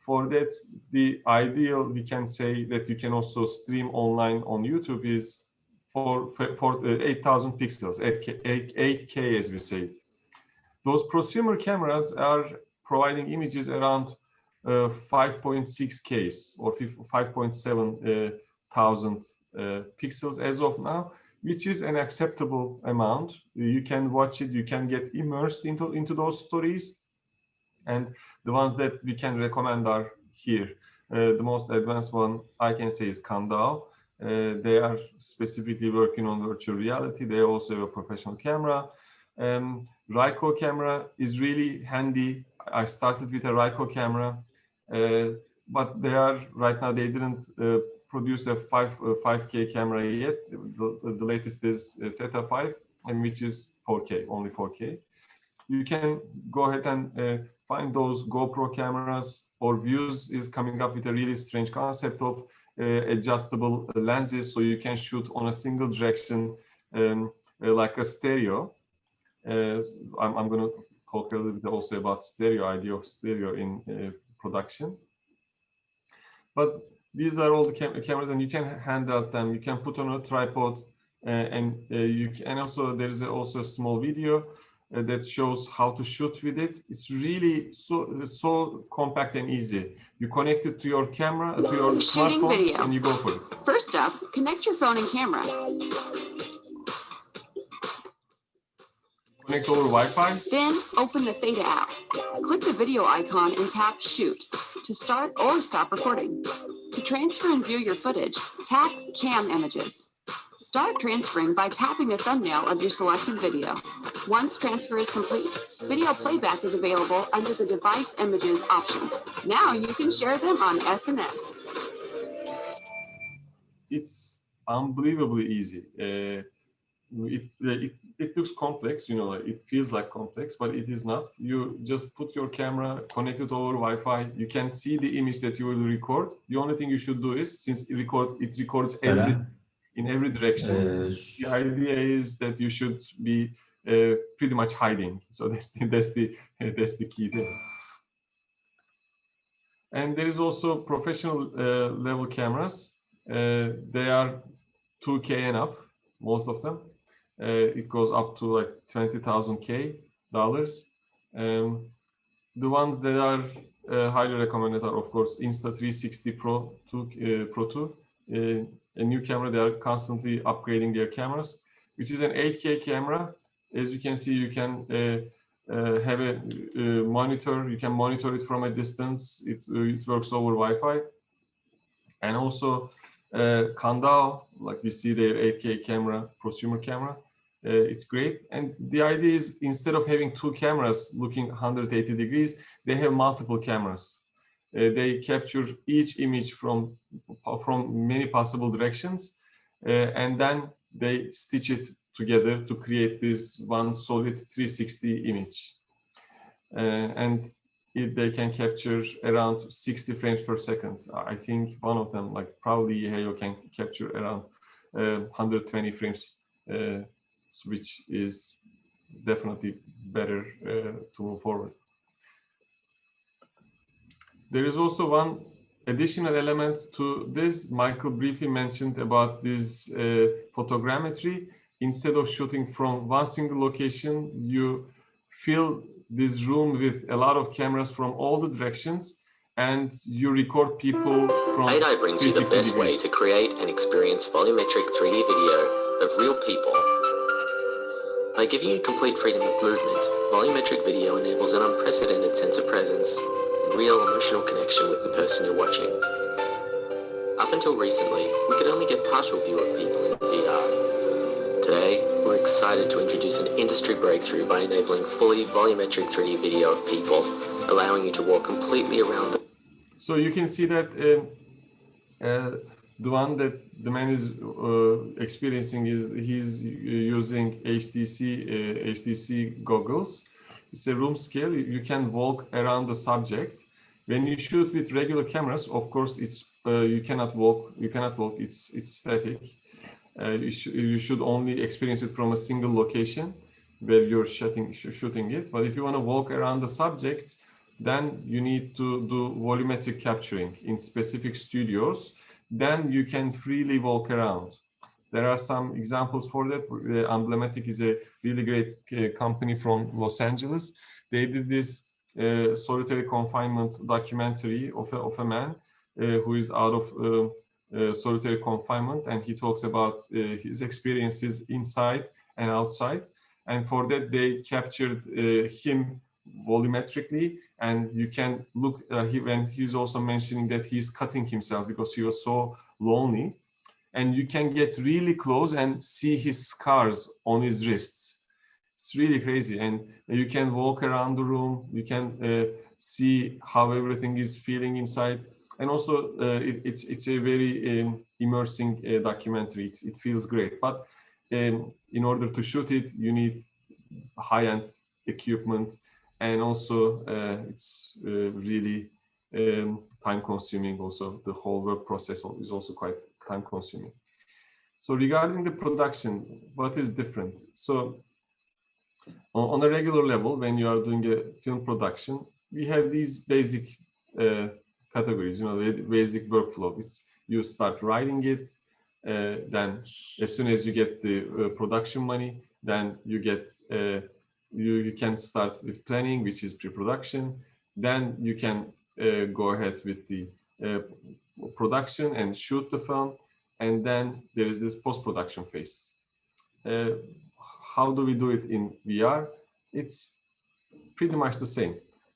For that, the ideal, we can say that you can also stream online on YouTube is for 8,000 pixels, 8K as we say it. Those prosumer cameras are providing images around 5.6Ks or 5.7 thousand pixels as of now, which is an acceptable amount. You can watch it, you can get immersed into those stories. And the ones that we can recommend are here. The most advanced one I can say is Kandao. They are specifically working on virtual reality. They also have a professional camera. Ricoh camera is really handy. I started with a Ricoh camera, but they are right now, they didn't produce a 5K camera yet. The latest is Theta 5, and which is 4K, only 4K. You can go ahead and find those GoPro cameras, or Views is coming up with a really strange concept of adjustable lenses, so you can shoot on a single direction like a stereo. I'm going to talk a little bit also about stereo, idea of stereo in production. But these are all the cameras, and you can handle them. You can put on a tripod, and you can, and also there is also a small video that shows how to shoot with it. It's really so compact and easy. You connect it to your camera, to your Shooting smartphone, video. and you go for it. First up, connect your phone and camera. Connect over Wi-Fi. Then open the Theta app. Click the video icon and tap Shoot to start or stop recording. To transfer and view your footage, tap Cam Images. Start transferring by tapping the thumbnail of your selected video. Once transfer is complete, video playback is available under the Device Images option. Now you can share them on SNS. It's unbelievably easy. It looks complex, you know, it feels like complex, but it is not. You just put your camera, connect it over Wi-Fi. You can see the image that you will record. The only thing you should do is, since it records in every direction, the idea is that you should be pretty much hiding. So that's the key thing. And there is also professional level cameras. They are 2K and up, most of them. It goes up to like $20,000 dollars. The ones that are highly recommended are, of course, Insta360 Pro 2, a new camera. They are constantly upgrading their cameras, which is an 8K camera. As you can see, you can have a monitor. You can monitor it from a distance. It works over Wi-Fi. And also Kandao, like we see their 8K camera, prosumer camera. It's great. And the idea is, instead of having two cameras looking 180 degrees, they have multiple cameras. They capture each image from many possible directions, and then they stitch it together to create this one solid 360 image. And they can capture around 60 frames per second. I think one of them, like probably Halo, can capture around 120 frames, which is definitely better to move forward. There is also one additional element to this. Michael briefly mentioned about this photogrammetry. Instead of shooting from one single location, you fill this room with a lot of cameras from all the directions, and you record people from 8i brings you the best way to create and experience volumetric 3D video of real people. By giving you complete freedom of movement, volumetric video enables an unprecedented sense of presence and real emotional connection with the person you're watching. Up until recently, we could only get partial view of people in VR. Today, we're excited to introduce an industry breakthrough by enabling fully volumetric 3D video of people, allowing you to walk completely around the... So you can see that the one that the man is experiencing is he's using HTC goggles. It's a room scale. You can walk around the subject. When you shoot with regular cameras, of course, it's you cannot walk. It's static. You should only experience it from a single location where you're shooting it. But if you want to walk around the subject, then you need to do volumetric capturing in specific studios. Then you can freely walk around. There are some examples for that. Emblematic is a really great company from Los Angeles. They did this solitary confinement documentary of a man who is out of solitary confinement, and he talks about his experiences inside and outside. And for that, they captured him volumetrically, and you can look, when he's also mentioning that he's cutting himself because he was so lonely, and you can get really close and see his scars on his wrists. It's really crazy, and you can walk around the room, you can see how everything is feeling inside, and also it's a very immersing documentary. It feels great, but in order to shoot it, you need high-end equipment, and also it's really time-consuming. Also, the whole work process is also quite time-consuming. So regarding the production, what is different? So on a regular level, when you are doing a film production, we have these basic categories, you know, the basic workflow. It's you start writing it, then as soon as you get the production money, then you get you can start with planning, which is pre-production. Then you can go ahead with the production and shoot the film, and then there is this post-production phase. How do we do it in VR? It's pretty much the same.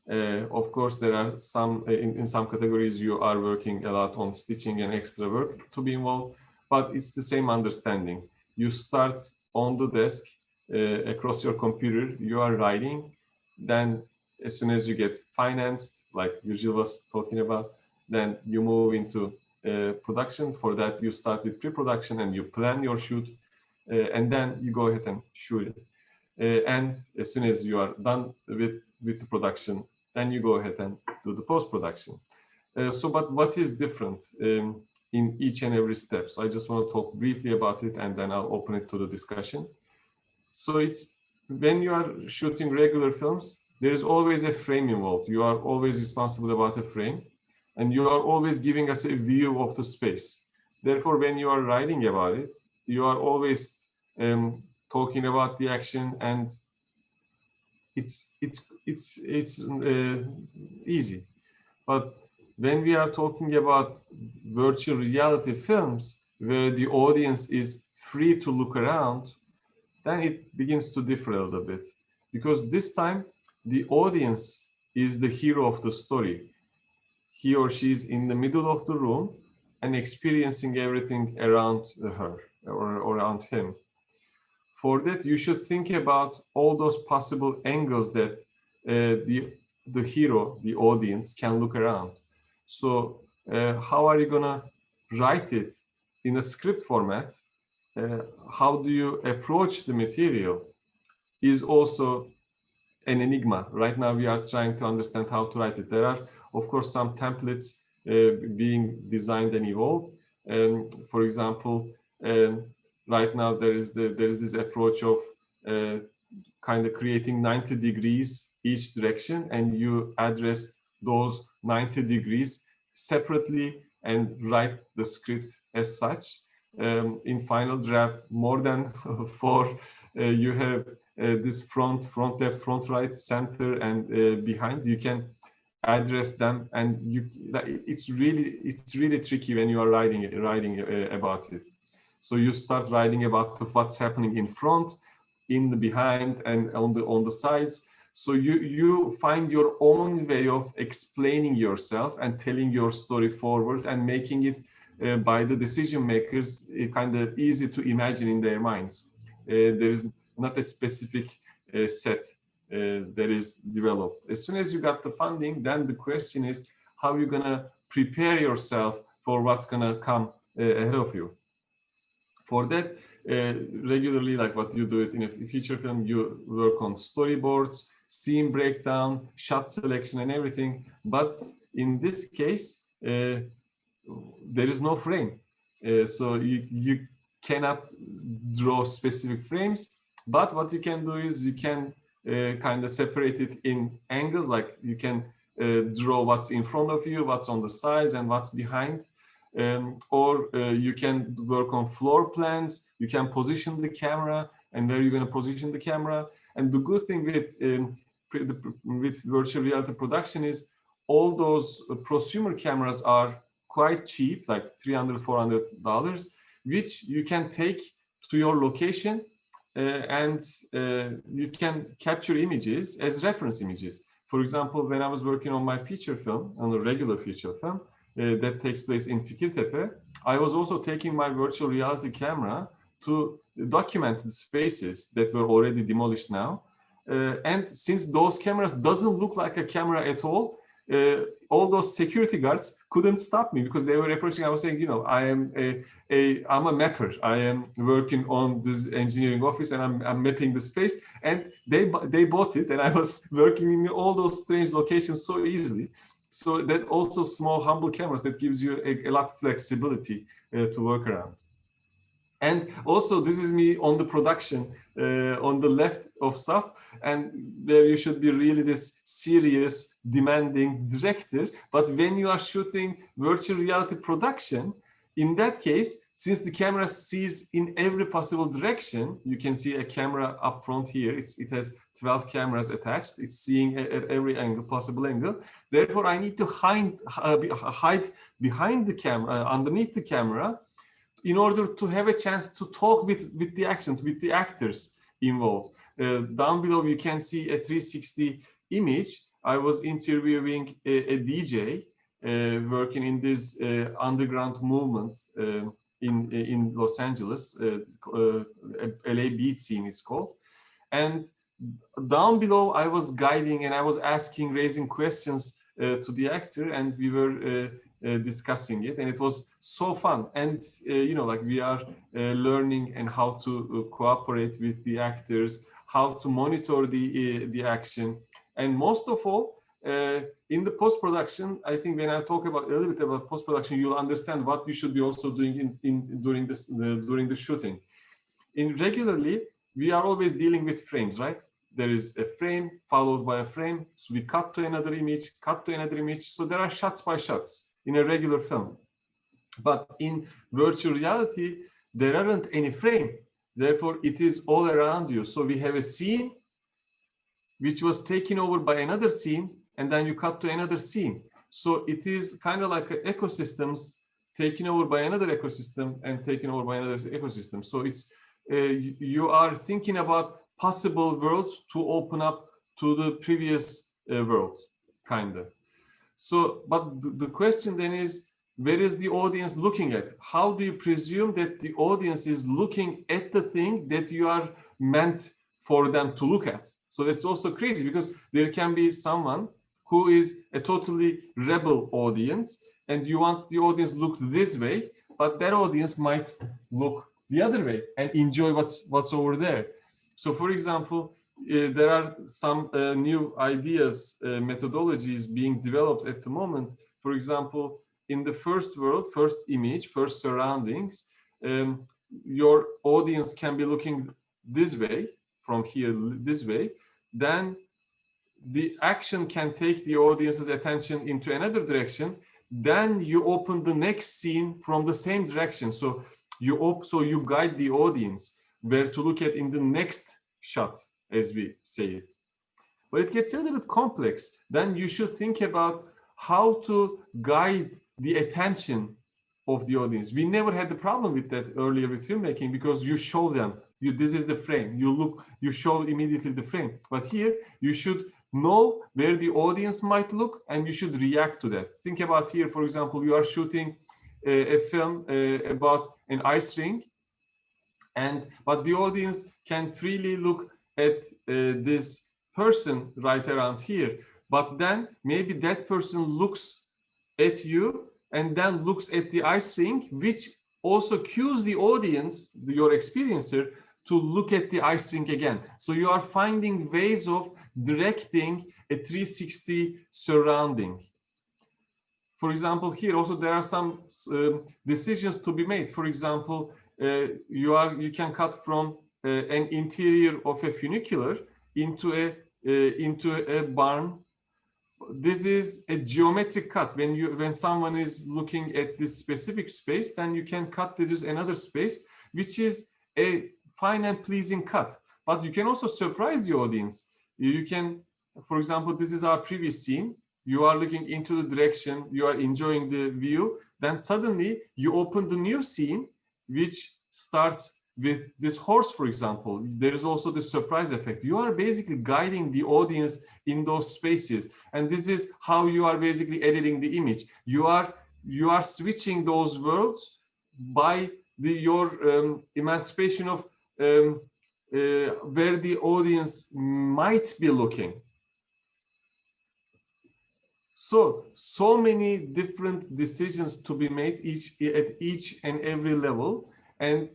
Of course, there are some, in some categories, you are working a lot on stitching and extra work to be involved, but it's the same understanding. You start on the desk, across your computer, you are writing, then as soon as you get financed, like Virgil was talking about, then you move into production. For that, you start with pre-production and you plan your shoot, and then you go ahead and shoot it. And as soon as you are done with the production, then you go ahead and do the post-production. But what is different in each and every step? So I just want to talk briefly about it, and then I'll open it to the discussion. So it's when you are shooting regular films, there is always a frame involved. You are always responsible about a frame, and you are always giving us a view of the space. Therefore, when you are writing about it, you are always talking about the action, and it's easy. But when we are talking about virtual reality films, where the audience is free to look around, then it begins to differ a little bit, because this time the audience is the hero of the story. He or she is in the middle of the room and experiencing everything around her or around him. For that, you should think about all those possible angles that the hero, the audience, can look around. So how are you gonna write it in a script format? How do you approach the material is also an enigma. Right now, we are trying to understand how to write it. There are, of course, some templates being designed and evolved. For example, right now there is this approach of kind of creating 90 degrees each direction, and you address those 90 degrees separately and write the script as such. In final draft, more than 4, you have this front left, front right, center, and behind. You can address them, and it's really tricky when you are writing about it. So you start writing about what's happening in front, in the behind, and on the sides. So you find your own way of explaining yourself and telling your story forward and making it by the decision makers kind of easy to imagine in their minds. There is not a specific set that is developed. As soon as you got the funding, then the question is how you're gonna prepare yourself for what's gonna come ahead of you. For that, regularly, like what you do it in a feature film, you work on storyboards, scene breakdown, shot selection, and everything. But in this case, there is no frame. So you cannot draw specific frames. But what you can do is you can kind of separate it in angles, like you can draw what's in front of you, what's on the sides, and what's behind. Or you can work on floor plans. You can position the camera and where you're going to position the camera. And the good thing with virtual reality production is all those prosumer cameras are quite cheap, like $300, $400, which you can take to your location and you can capture images as reference images. For example, when I was working on my feature film, on a regular feature film that takes place in Fikirtepe, I was also taking my virtual reality camera to document the spaces that were already demolished now. And since those cameras doesn't look like a camera at all those security guards couldn't stop me because they were approaching. I was saying, you know, I'm a mapper. I am working on this engineering office and I'm mapping the space. And they bought it, and I was working in all those strange locations so easily. So that also small humble cameras that gives you a lot of flexibility to work around. And also, this is me on the production, on the left of Saf, and there you should be really this serious, demanding director. But when you are shooting virtual reality production, in that case, since the camera sees in every possible direction, you can see a camera up front here. It has 12 cameras attached. It's seeing at every angle, possible angle. Therefore, I need to hide behind the camera, underneath the camera, in order to have a chance to talk with the actions, with the actors involved. Down below, you can see a 360 image. I was interviewing a DJ working in this underground movement in Los Angeles, LA beat scene it's called. And down below, I was guiding and I was asking, raising questions to the actor, and we were discussing it, and it was so fun. And you know, like we are learning and how to cooperate with the actors, how to monitor the action, and most of all, in the post-production, I think when I talk about a little bit about post-production, you'll understand what you should be also doing during the shooting. In regularly, we are always dealing with frames, right? There is a frame followed by a frame, so we cut to another image, cut to another image. So there are shots by shots in a regular film. But in virtual reality, there aren't any frame. Therefore, it is all around you. So we have a scene which was taken over by another scene, and then you cut to another scene. So it is kind of like ecosystems taken over by another ecosystem and taken over by another ecosystem. So it's you are thinking about possible worlds to open up to the previous world, kind of. So, but the question then is, where is the audience looking at? How do you presume that the audience is looking at the thing that you are meant for them to look at? So that's also crazy, because there can be someone who is a totally rebel audience, and you want the audience look this way, but that audience might look the other way and enjoy what's over there. So, for example, there are some new ideas, methodologies being developed at the moment. For example, in the first world, first image, first surroundings, your audience can be looking this way, from here this way. Then the action can take the audience's attention into another direction. Then you open the next scene from the same direction. So you guide the audience where to look at in the next shot, as we say it. But it gets a little bit complex. Then you should think about how to guide the attention of the audience. We never had the problem with that earlier with filmmaking, because you show them, this is the frame, you show immediately the frame. But here you should know where the audience might look, and you should react to that. Think about here, for example, you are shooting a film about an ice rink, but the audience can freely look at this person right around here. But then maybe that person looks at you and then looks at the ice rink, which also cues the audience, your experiencer, to look at the ice rink again. So you are finding ways of directing a 360 surrounding. For example, here also there are some decisions to be made. For example, you can cut from an interior of a funicular into a barn. This is a geometric cut. When someone is looking at this specific space, then you can cut. There is another space which is a fine and pleasing cut. But you can also surprise the audience. You can, for example, this is our previous scene. You are looking into the direction, you are enjoying the view. Then suddenly you open the new scene, which starts with this horse, for example, there is also the surprise effect. You are basically guiding the audience in those spaces, and this is how you are basically editing the image. You are switching those worlds by your emancipation of where the audience might be looking. So many different decisions to be made at each and every level, and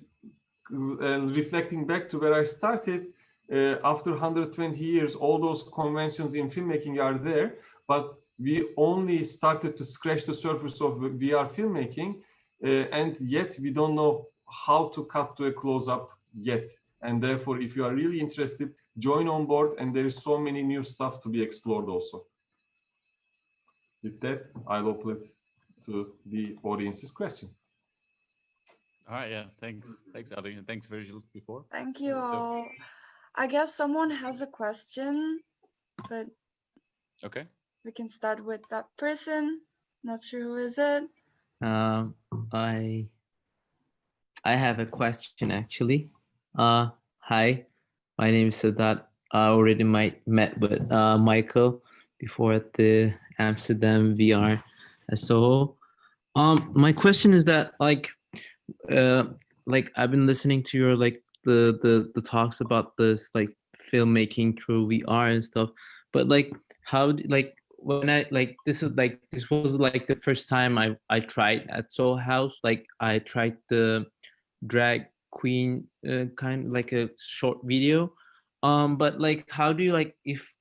reflecting back to where I started, after 120 years, all those conventions in filmmaking are there, but we only started to scratch the surface of VR filmmaking, and yet we don't know how to cut to a close-up yet. And therefore, if you are really interested, join on board, and there is so many new stuff to be explored also. With that, I'll open it to the audience's question. All right, yeah, thanks, Ali, and thanks, Virgil, before. Thank you all. I guess someone has a question, but Okay. we can start with that person. Not sure who is it. I have a question actually. Hi, my name is Sadat. I already met with Michael before at the Amsterdam VR at Soho. My question is that like I've been listening to your the talks about this like filmmaking through VR and stuff, but like when I this was like the first time I tried at Soho House. Like I tried the drag queen kind of like a short video, but like how do you like if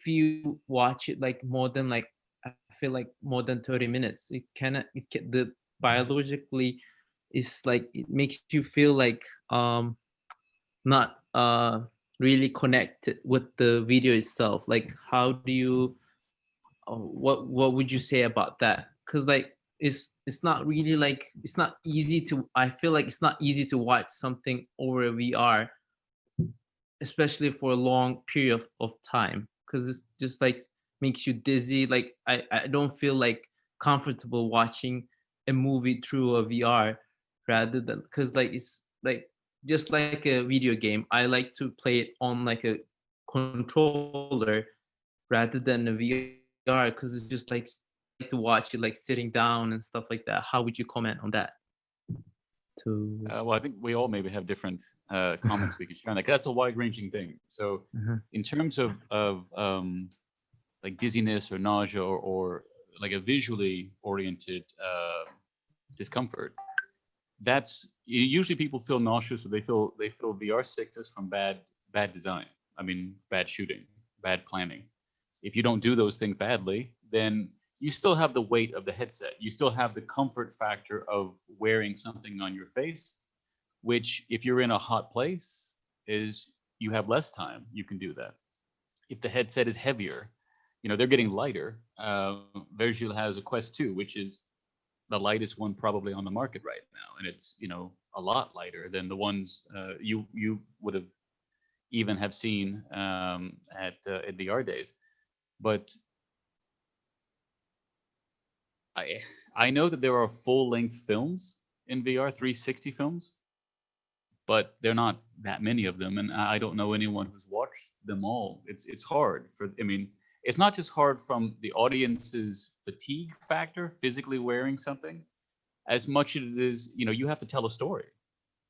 you watch it like more than like I feel like more than 30 minutes, the biologically is like it makes you feel like not really connected with the video itself. Like how do you what would you say about that? Because like it's not really like it's not easy to, I feel like it's not easy to watch something over VR, especially for a long period of time, because it's just like makes you dizzy. Like I don't feel like comfortable watching a movie through a VR rather than, because like it's like just like a video game. I like to play it on like a controller rather than a VR, because it's just like to watch it like sitting down and stuff like that. How would you comment on that? Well, I think we all maybe have different comments we can share on that. That's a wide-ranging thing. So, in terms of like dizziness or nausea or like a visually oriented discomfort, that's usually people feel nauseous, or they feel VR sickness from bad design. I mean, bad shooting, bad planning. If you don't do those things badly, then you still have the weight of the headset. You still have the comfort factor of wearing something on your face, which if you're in a hot place, is you have less time, you can do that. If the headset is heavier, they're getting lighter. Virgil has a Quest 2, which is the lightest one probably on the market right now. And it's, a lot lighter than the ones you would have even have seen at VR days. But I know that there are full-length films in VR, 360 films, but they're not that many of them, and I don't know anyone who's watched them all. It's hard it's not just hard from the audience's fatigue factor, physically wearing something, as much as it is, you have to tell a story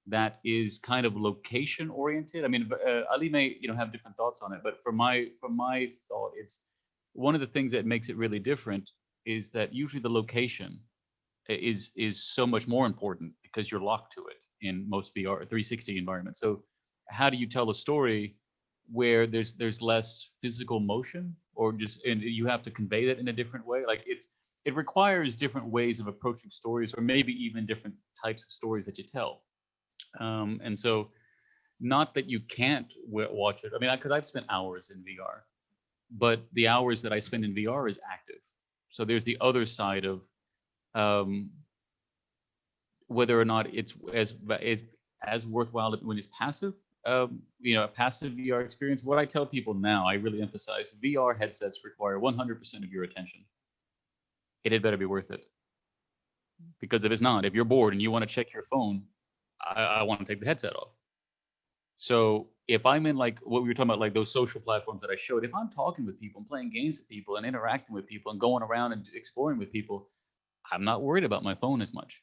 that is kind of location oriented. I mean, Ali may have different thoughts on it, but from my thought, it's one of the things that makes it really different is that usually the location is so much more important because you're locked to it in most VR 360 environments. So how do you tell a story where there's less physical motion, or and you have to convey that in a different way? Like it requires different ways of approaching stories, or maybe even different types of stories that you tell. And so not that you can't watch it. I mean, because I've spent hours in VR, but the hours that I spend in VR is active. So there's the other side of whether or not it's as worthwhile when it's passive. A passive VR experience. What I tell people now, I really emphasize, VR headsets require 100% of your attention. It had better be worth it. Because if it's not, if you're bored and you want to check your phone, I want to take the headset off. So if I'm in like what we were talking about, like those social platforms that I showed, if I'm talking with people and playing games with people and interacting with people and going around and exploring with people, I'm not worried about my phone as much.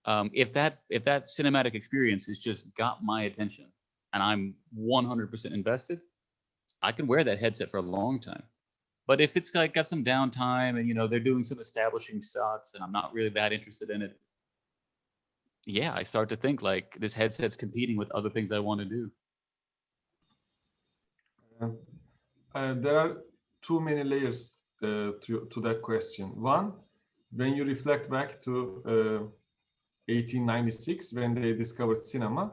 If that cinematic experience has just got my attention and I'm 100% invested, I can wear that headset for a long time. But if it's like got some downtime and they're doing some establishing shots and I'm not really that interested in it, yeah, I start to think like this headset's competing with other things I want to do. There are too many layers to that question. One, when you reflect back to 1896, when they discovered cinema,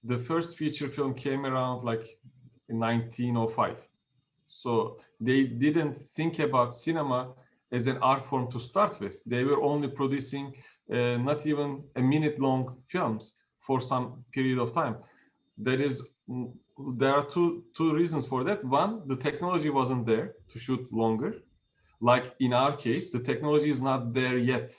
the first feature film came around like in 1905. So they didn't think about cinema as an art form to start with. They were only producing not even a minute-long films for some period of time. There are two reasons for that. One, the technology wasn't there to shoot longer. Like in our case, the technology is not there yet.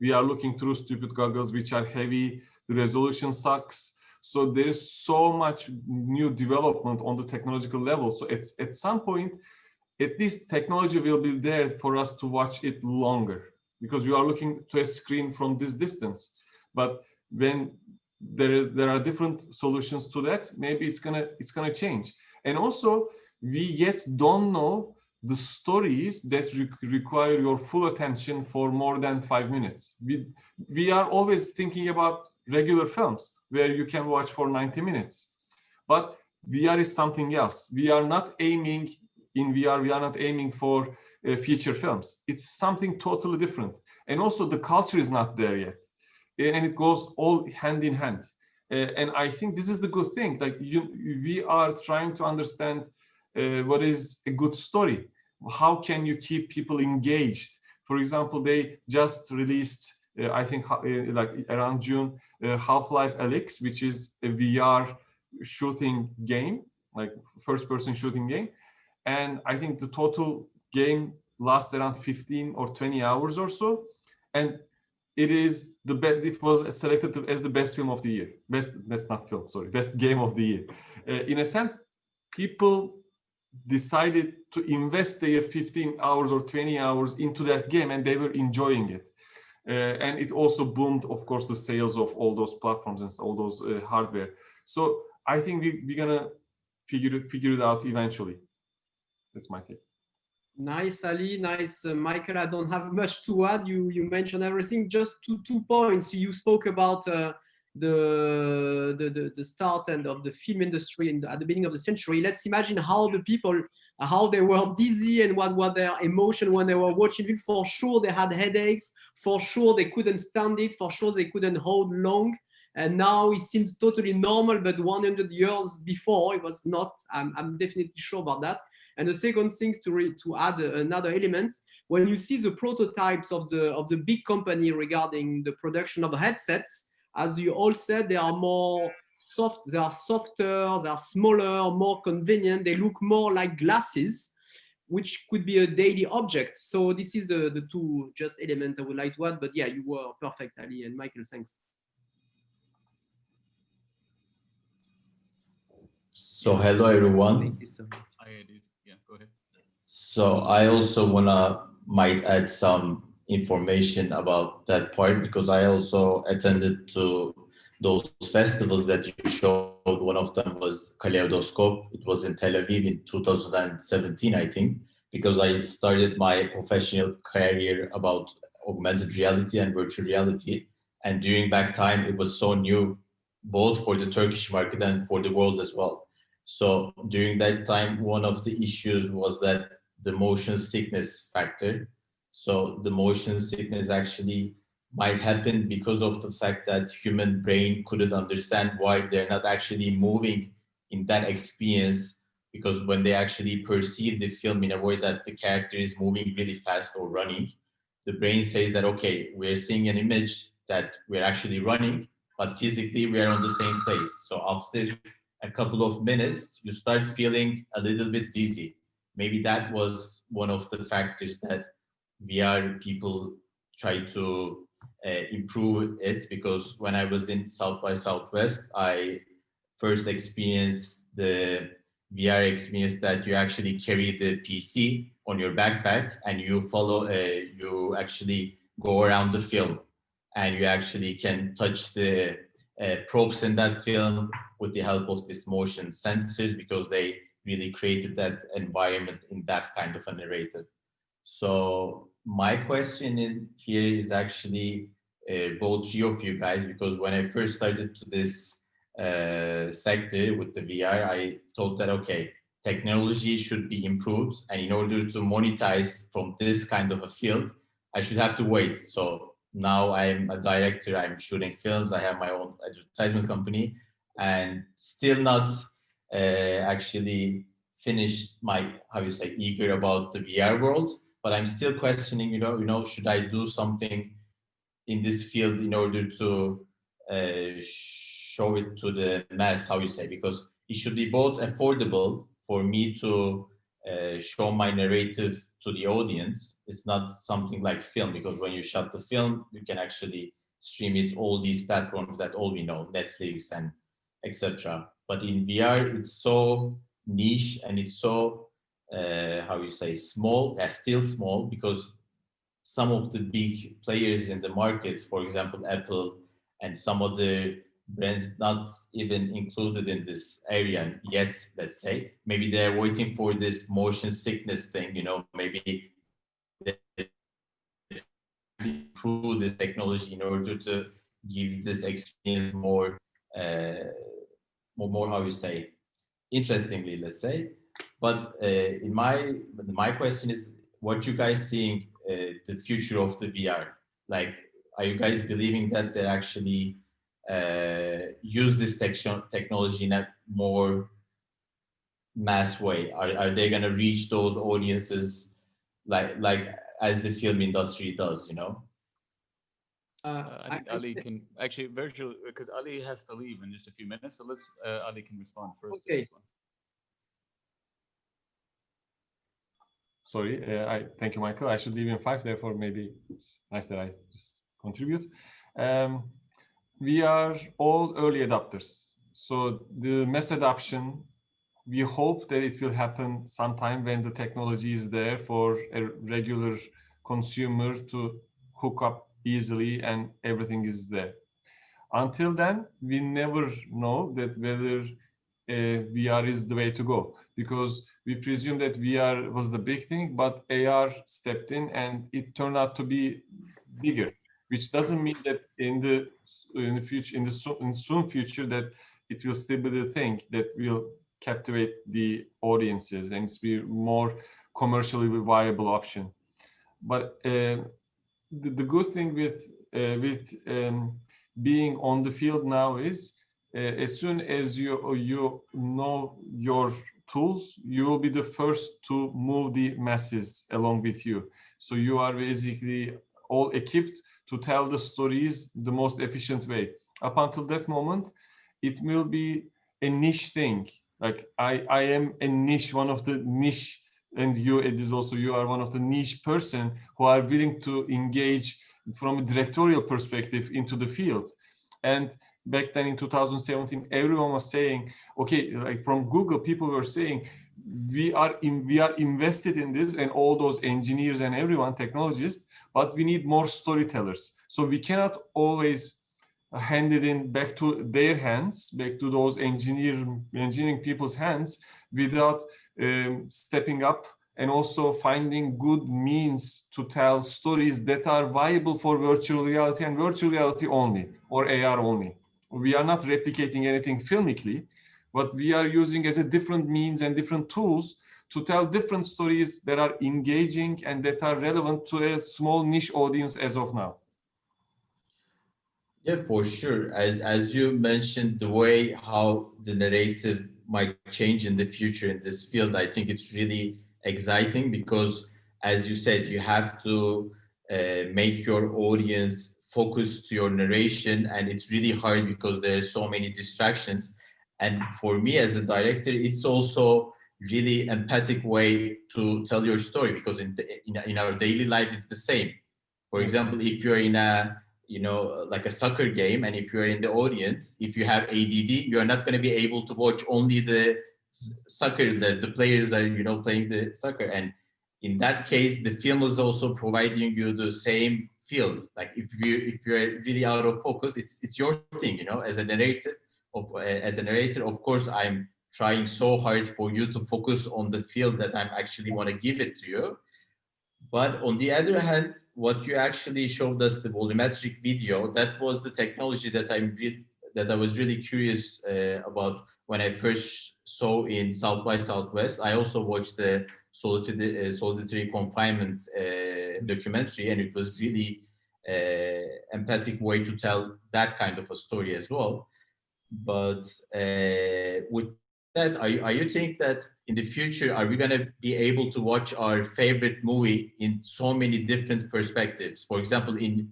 We are looking through stupid goggles, which are heavy. The resolution sucks. So there is so much new development on the technological level. So at some point, at least technology will be there for us to watch it longer, because you are looking to a screen from this distance. But when there are different solutions to that, maybe it's gonna change. And also, we yet don't know the stories that require your full attention for more than 5 minutes. We are always thinking about regular films where you can watch for 90 minutes. But VR is something else. We are not aiming in VR, we are not aiming for feature films. It's something totally different. And also the culture is not there yet. And it goes all hand in hand. And I think this is the good thing. Like we are trying to understand what is a good story. How can you keep people engaged? For example, they just released, I think like around June, Half-Life Alyx, which is a VR shooting game, like first-person shooting game. And I think the total game lasts around 15 or 20 hours or so. And it is the best. It was selected as the best film of the year. Best game of the year. In a sense, people decided to invest their 15 hours or 20 hours into that game, and they were enjoying it. And it also boomed, of course, the sales of all those platforms and all those hardware. So I think we're gonna figure it out eventually. That's my take. Nice, Ali. Nice, Michael. I don't have much to add. You mentioned everything. Just two points. You spoke about the start and of the film industry at the beginning of the century. Let's imagine how the people, how they were dizzy and what were their emotion when they were watching it. For sure, they had headaches. For sure, they couldn't stand it. For sure, they couldn't hold long. And now it seems totally normal, but 100 years before, it was not. I'm definitely sure about that. And the second thing to add another element, when you see the prototypes of the big company regarding the production of headsets, as you all said, they are more soft, they are softer, they are smaller, more convenient. They look more like glasses, which could be a daily object. So this is the two just elements I would like to add. But yeah, you were perfect, Ali and Michael. Thanks. So hello everyone. Yeah, go ahead. So I also might add some information about that part, because I also attended to those festivals that you showed. One of them was Kaleidoscope. It was in Tel Aviv in 2017, I think, because I started my professional career about augmented reality and virtual reality. And during that time, it was so new, both for the Turkish market and for the world as well. So during that time, one of the issues was that the motion sickness factor. So the motion sickness actually might happen because of the fact that human brain couldn't understand why they're not actually moving in that experience, because when they actually perceive the film in a way that the character is moving really fast or running, the brain says that, okay, we're seeing an image that we're actually running, but physically we are on the same place. So after a couple of minutes, you start feeling a little bit dizzy. Maybe that was one of the factors that VR people try to improve it, because when I was in South by Southwest, first experience the VR experience that you actually carry the PC on your backpack and you follow, you actually go around the film and you actually can touch the props in that film with the help of this motion sensors because they really created that environment in that kind of a narrative. So my question in here is actually both three of you guys, because when I first started to this sector with the VR, I thought that, okay, technology should be improved. And in order to monetize from this kind of a field, I should have to wait. So now I'm a director, I'm shooting films, I have my own advertisement company, and still not actually finished my, how you say, eager about the VR world, but I'm still questioning, should I do something in this field in order to show it to the mass, how you say, because it should be both affordable for me to show my narrative to the audience. It's not something like film, because when you shot the film, you can actually stream it all these platforms that all we know, Netflix and etc. But in VR, it's so niche and it's so how you say, small, still small, because some of the big players in the market, for example, Apple and some other brands not even included in this area yet, let's say. Maybe they're waiting for this motion sickness thing, maybe they improve this technology in order to give this experience more, more, how you say, interestingly, let's say. But in my question is, what you guys seeing the future of the VR? Like, are you guys believing that they actually use this technology in a more mass way? Are they going to reach those audiences like as the film industry does? I think Ali can actually virtual, because Ali has to leave in just a few minutes. So let's Ali can respond first to this one. Sorry, thank you, Michael. I should leave in 5, therefore maybe it's nice that I just contribute. We are all early adopters. So the mass adoption, we hope that it will happen sometime when the technology is there for a regular consumer to hook up easily and everything is there. Until then, we never know that whether VR is the way to go, because we presume that VR was the big thing, but AR stepped in and it turned out to be bigger, which doesn't mean that in the future, in the soon future, that it will still be the thing that will captivate the audiences and it's be more commercially viable option. But the good thing with being on the field now is as soon as you know your tools, you will be the first to move the masses along with you. So you are basically all equipped to tell the stories the most efficient way. Up until that moment, it will be a niche thing. Like I am a niche, one of the niche, and you, it is also, you are one of the niche person who are willing to engage from a directorial perspective into the field. And back then in 2017, everyone was saying, okay, like from Google, people were saying, we are invested in this, and all those engineers and everyone, technologists, but we need more storytellers. So we cannot always hand it in back to their hands, back to those engineering people's hands, without stepping up and also finding good means to tell stories that are viable for virtual reality and virtual reality only, or AR only. We are not replicating anything filmically, but we are using as a different means and different tools to tell different stories that are engaging and that are relevant to a small niche audience as of now. Yeah, for sure. As you mentioned, the way how the narrative might change in the future in this field, I think it's really exciting because, as you said, you have to make your audience focus to your narration, and it's really hard because there are so many distractions. And for me as a director, it's also really empathic way to tell your story, because in our daily life, it's the same. For example, if you're in a you know, like a soccer game, and if you're in the audience, if you have ADD, you're not going to be able to watch only the soccer, the players are, you know, playing the soccer. And in that case, the film is also providing you the same field. Like if you're really out of focus, it's your thing, you know, as a narrator. As a narrator, of course, I'm trying so hard for you to focus on the field that I'm actually want to give it to you. But on the other hand, what you actually showed us, the volumetric video, that was the technology that that I was really curious about when I first saw in South by Southwest. I also watched the solitary confinement documentary, and it was really empathic way to tell that kind of a story as well. But with that, are you think that in the future, are we going to be able to watch our favorite movie in so many different perspectives? For example, in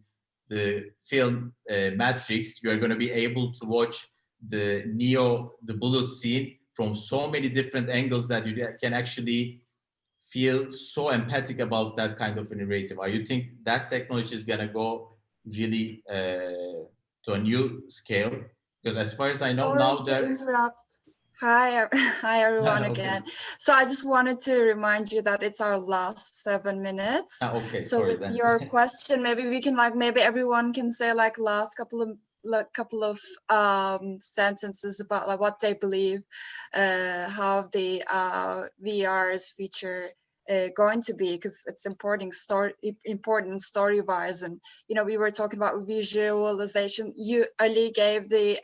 the film Matrix, you are going to be able to watch the bullet scene from so many different angles that you can actually feel so empathic about that kind of a narrative. Are you think that technology is going to go really to a new scale? Because as far as I know Sorry now to that interrupt. Hi, hi everyone Okay. again. So I just wanted to remind you that it's our last 7 minutes. Okay, So sorry with then. your question, maybe we can maybe everyone can say last couple of sentences about like what they believe, how the VR's future going to be, because it's important story wise. And you know, we were talking about visualization. Ali gave the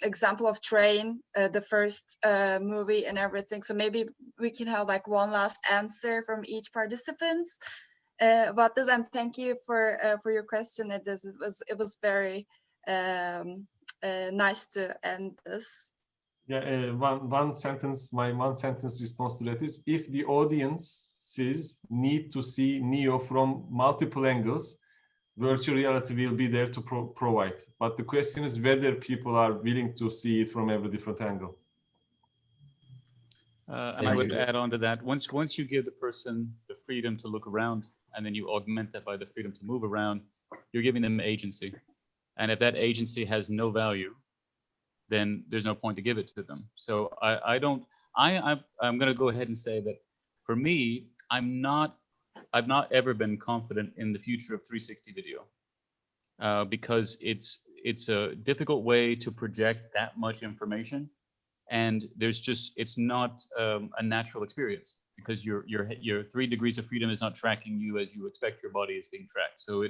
example of Train, the first movie and everything. So maybe we can have like one last answer from each participants about this. And thank you for your question. It was very nice to end this. Yeah, one sentence. My one sentence response to that is: if the audiences need to see Neo from multiple angles, virtual reality will be there to provide. But the question is whether people are willing to see it from every different angle. And I would add on to that, once you give the person the freedom to look around, and then you augment that by the freedom to move around, you're giving them agency. And if that agency has no value, then there's no point to give it to them. So I'm going to go ahead and say that for me, I've not ever been confident in the future of 360 video because it's a difficult way to project that much information, and it's not a natural experience because your 3 degrees of freedom is not tracking you as you expect your body is being tracked. So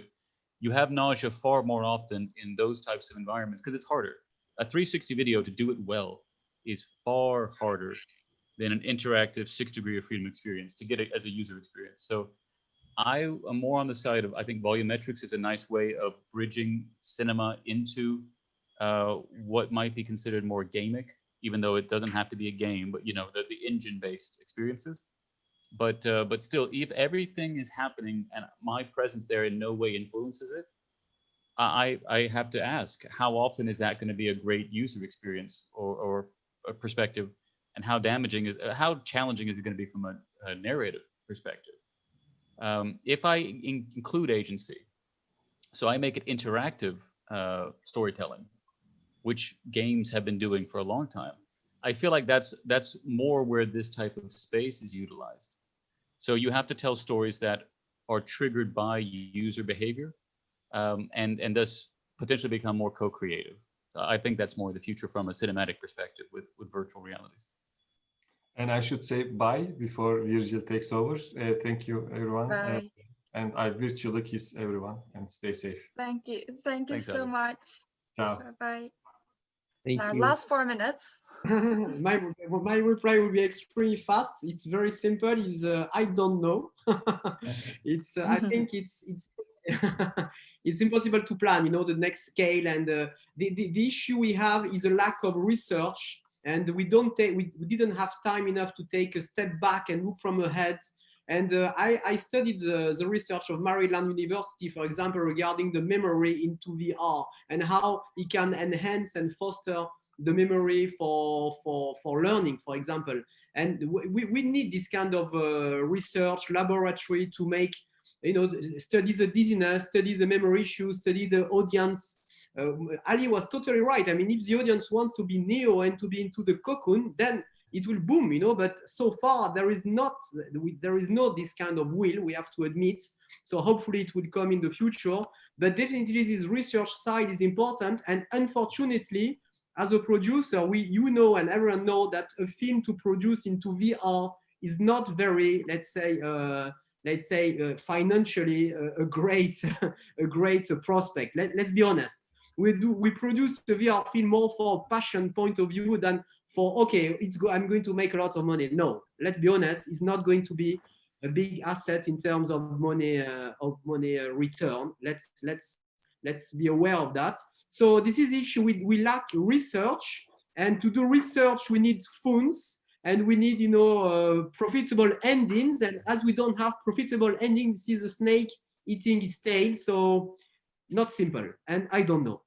you have nausea far more often in those types of environments because it's harder. A 360 video, to do it well, is far harder than an interactive 6 degree of freedom experience to get it as a user experience. So I am more on the side of, I think volumetrics is a nice way of bridging cinema into what might be considered more gamic, even though it doesn't have to be a game, but you know, the engine-based experiences. But still, if everything is happening and my presence there in no way influences it, I have to ask, how often is that going to be a great user experience or a perspective, and how challenging is it going to be from a narrative perspective? If I include agency, so I make it interactive storytelling, which games have been doing for a long time, I feel like that's more where this type of space is utilized. So you have to tell stories that are triggered by user behavior, and thus potentially become more co-creative. I think that's more the future from a cinematic perspective with virtual realities. And I should say bye before Virgil takes over. Thank you, everyone. Bye. And I virtually kiss everyone, and stay safe. Thank you. Thank you Thanks, so Ali. much. Ciao. Bye. Thank Now, you. last 4 minutes. my reply will be extremely fast. It's very simple. I don't know. It's I think it's it's impossible to plan. You know, the next scale, and the issue we have is a lack of research, and we didn't have time enough to take a step back and look from ahead. And I studied the research of Maryland University, for example, regarding the memory into VR and how it can enhance and foster the memory for learning, for example. And we need this kind of research laboratory to make you know, study the dizziness, study the memory issues, study the audience. Ali was totally right. I mean, if the audience wants to be Neo and to be into the cocoon, then it will boom, you know. But so far there is no this kind of will, we have to admit. So hopefully it will come in the future. But definitely this research side is important. And unfortunately, as a producer, you know, and everyone know that a film to produce into VR is not very, let's say financially a great prospect. Let's be honest. We produce the VR film more for a passion point of view than for, okay, I'm going to make a lot of money. No, let's be honest, it's not going to be a big asset in terms of money return. Let's be aware of that. So this is the issue. We lack research, and to do research we need funds, and we need, you know, profitable endings. And as we don't have profitable endings, this is a snake eating its tail. So not simple, and I don't know.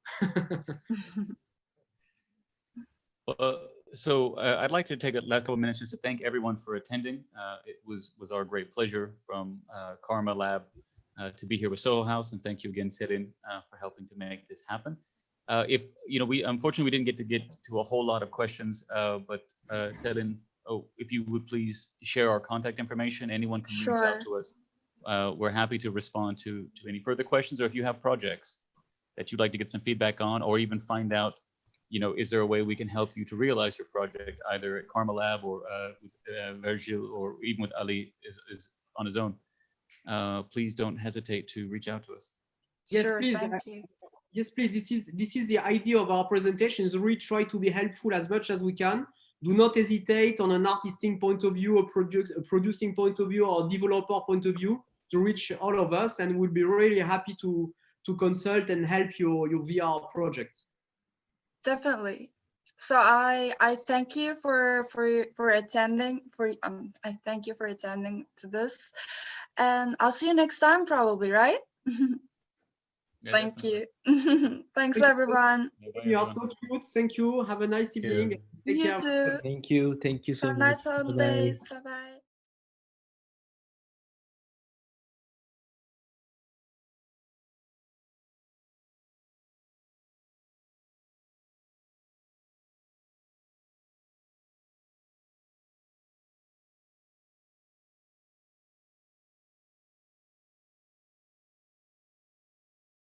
So I'd like to take a last couple of minutes just to thank everyone for attending. It was our great pleasure from Karma Lab to be here with Soho House, and thank you again, Selin, for helping to make this happen. If you know, we unfortunately didn't get to a whole lot of questions, but Selin, if you would please share our contact information. Anyone can reach out to us. We're happy to respond to any further questions, or if you have projects that you'd like to get some feedback on, or even find out, you know, is there a way we can help you to realize your project, either at Karma Lab or with Virgil, or even with Ali is on his own. Please don't hesitate to reach out to us. Yes, Sure, please. thank you. Yes, please. This is the idea of our presentations. We try to be helpful as much as we can. Do not hesitate on an artistic point of view, a producing point of view, or developer point of view to reach all of us, and we'll be really happy to consult and help your VR project. Definitely. So I thank you for attending. I thank you for attending to this, and I'll see you next time, probably, right? Yeah, Thank definitely. you. Thanks, everyone. You are so cute. Thank you. Have a nice evening. Take You care. too. Thank you so Have much. nice Bye-bye. holidays. Bye bye.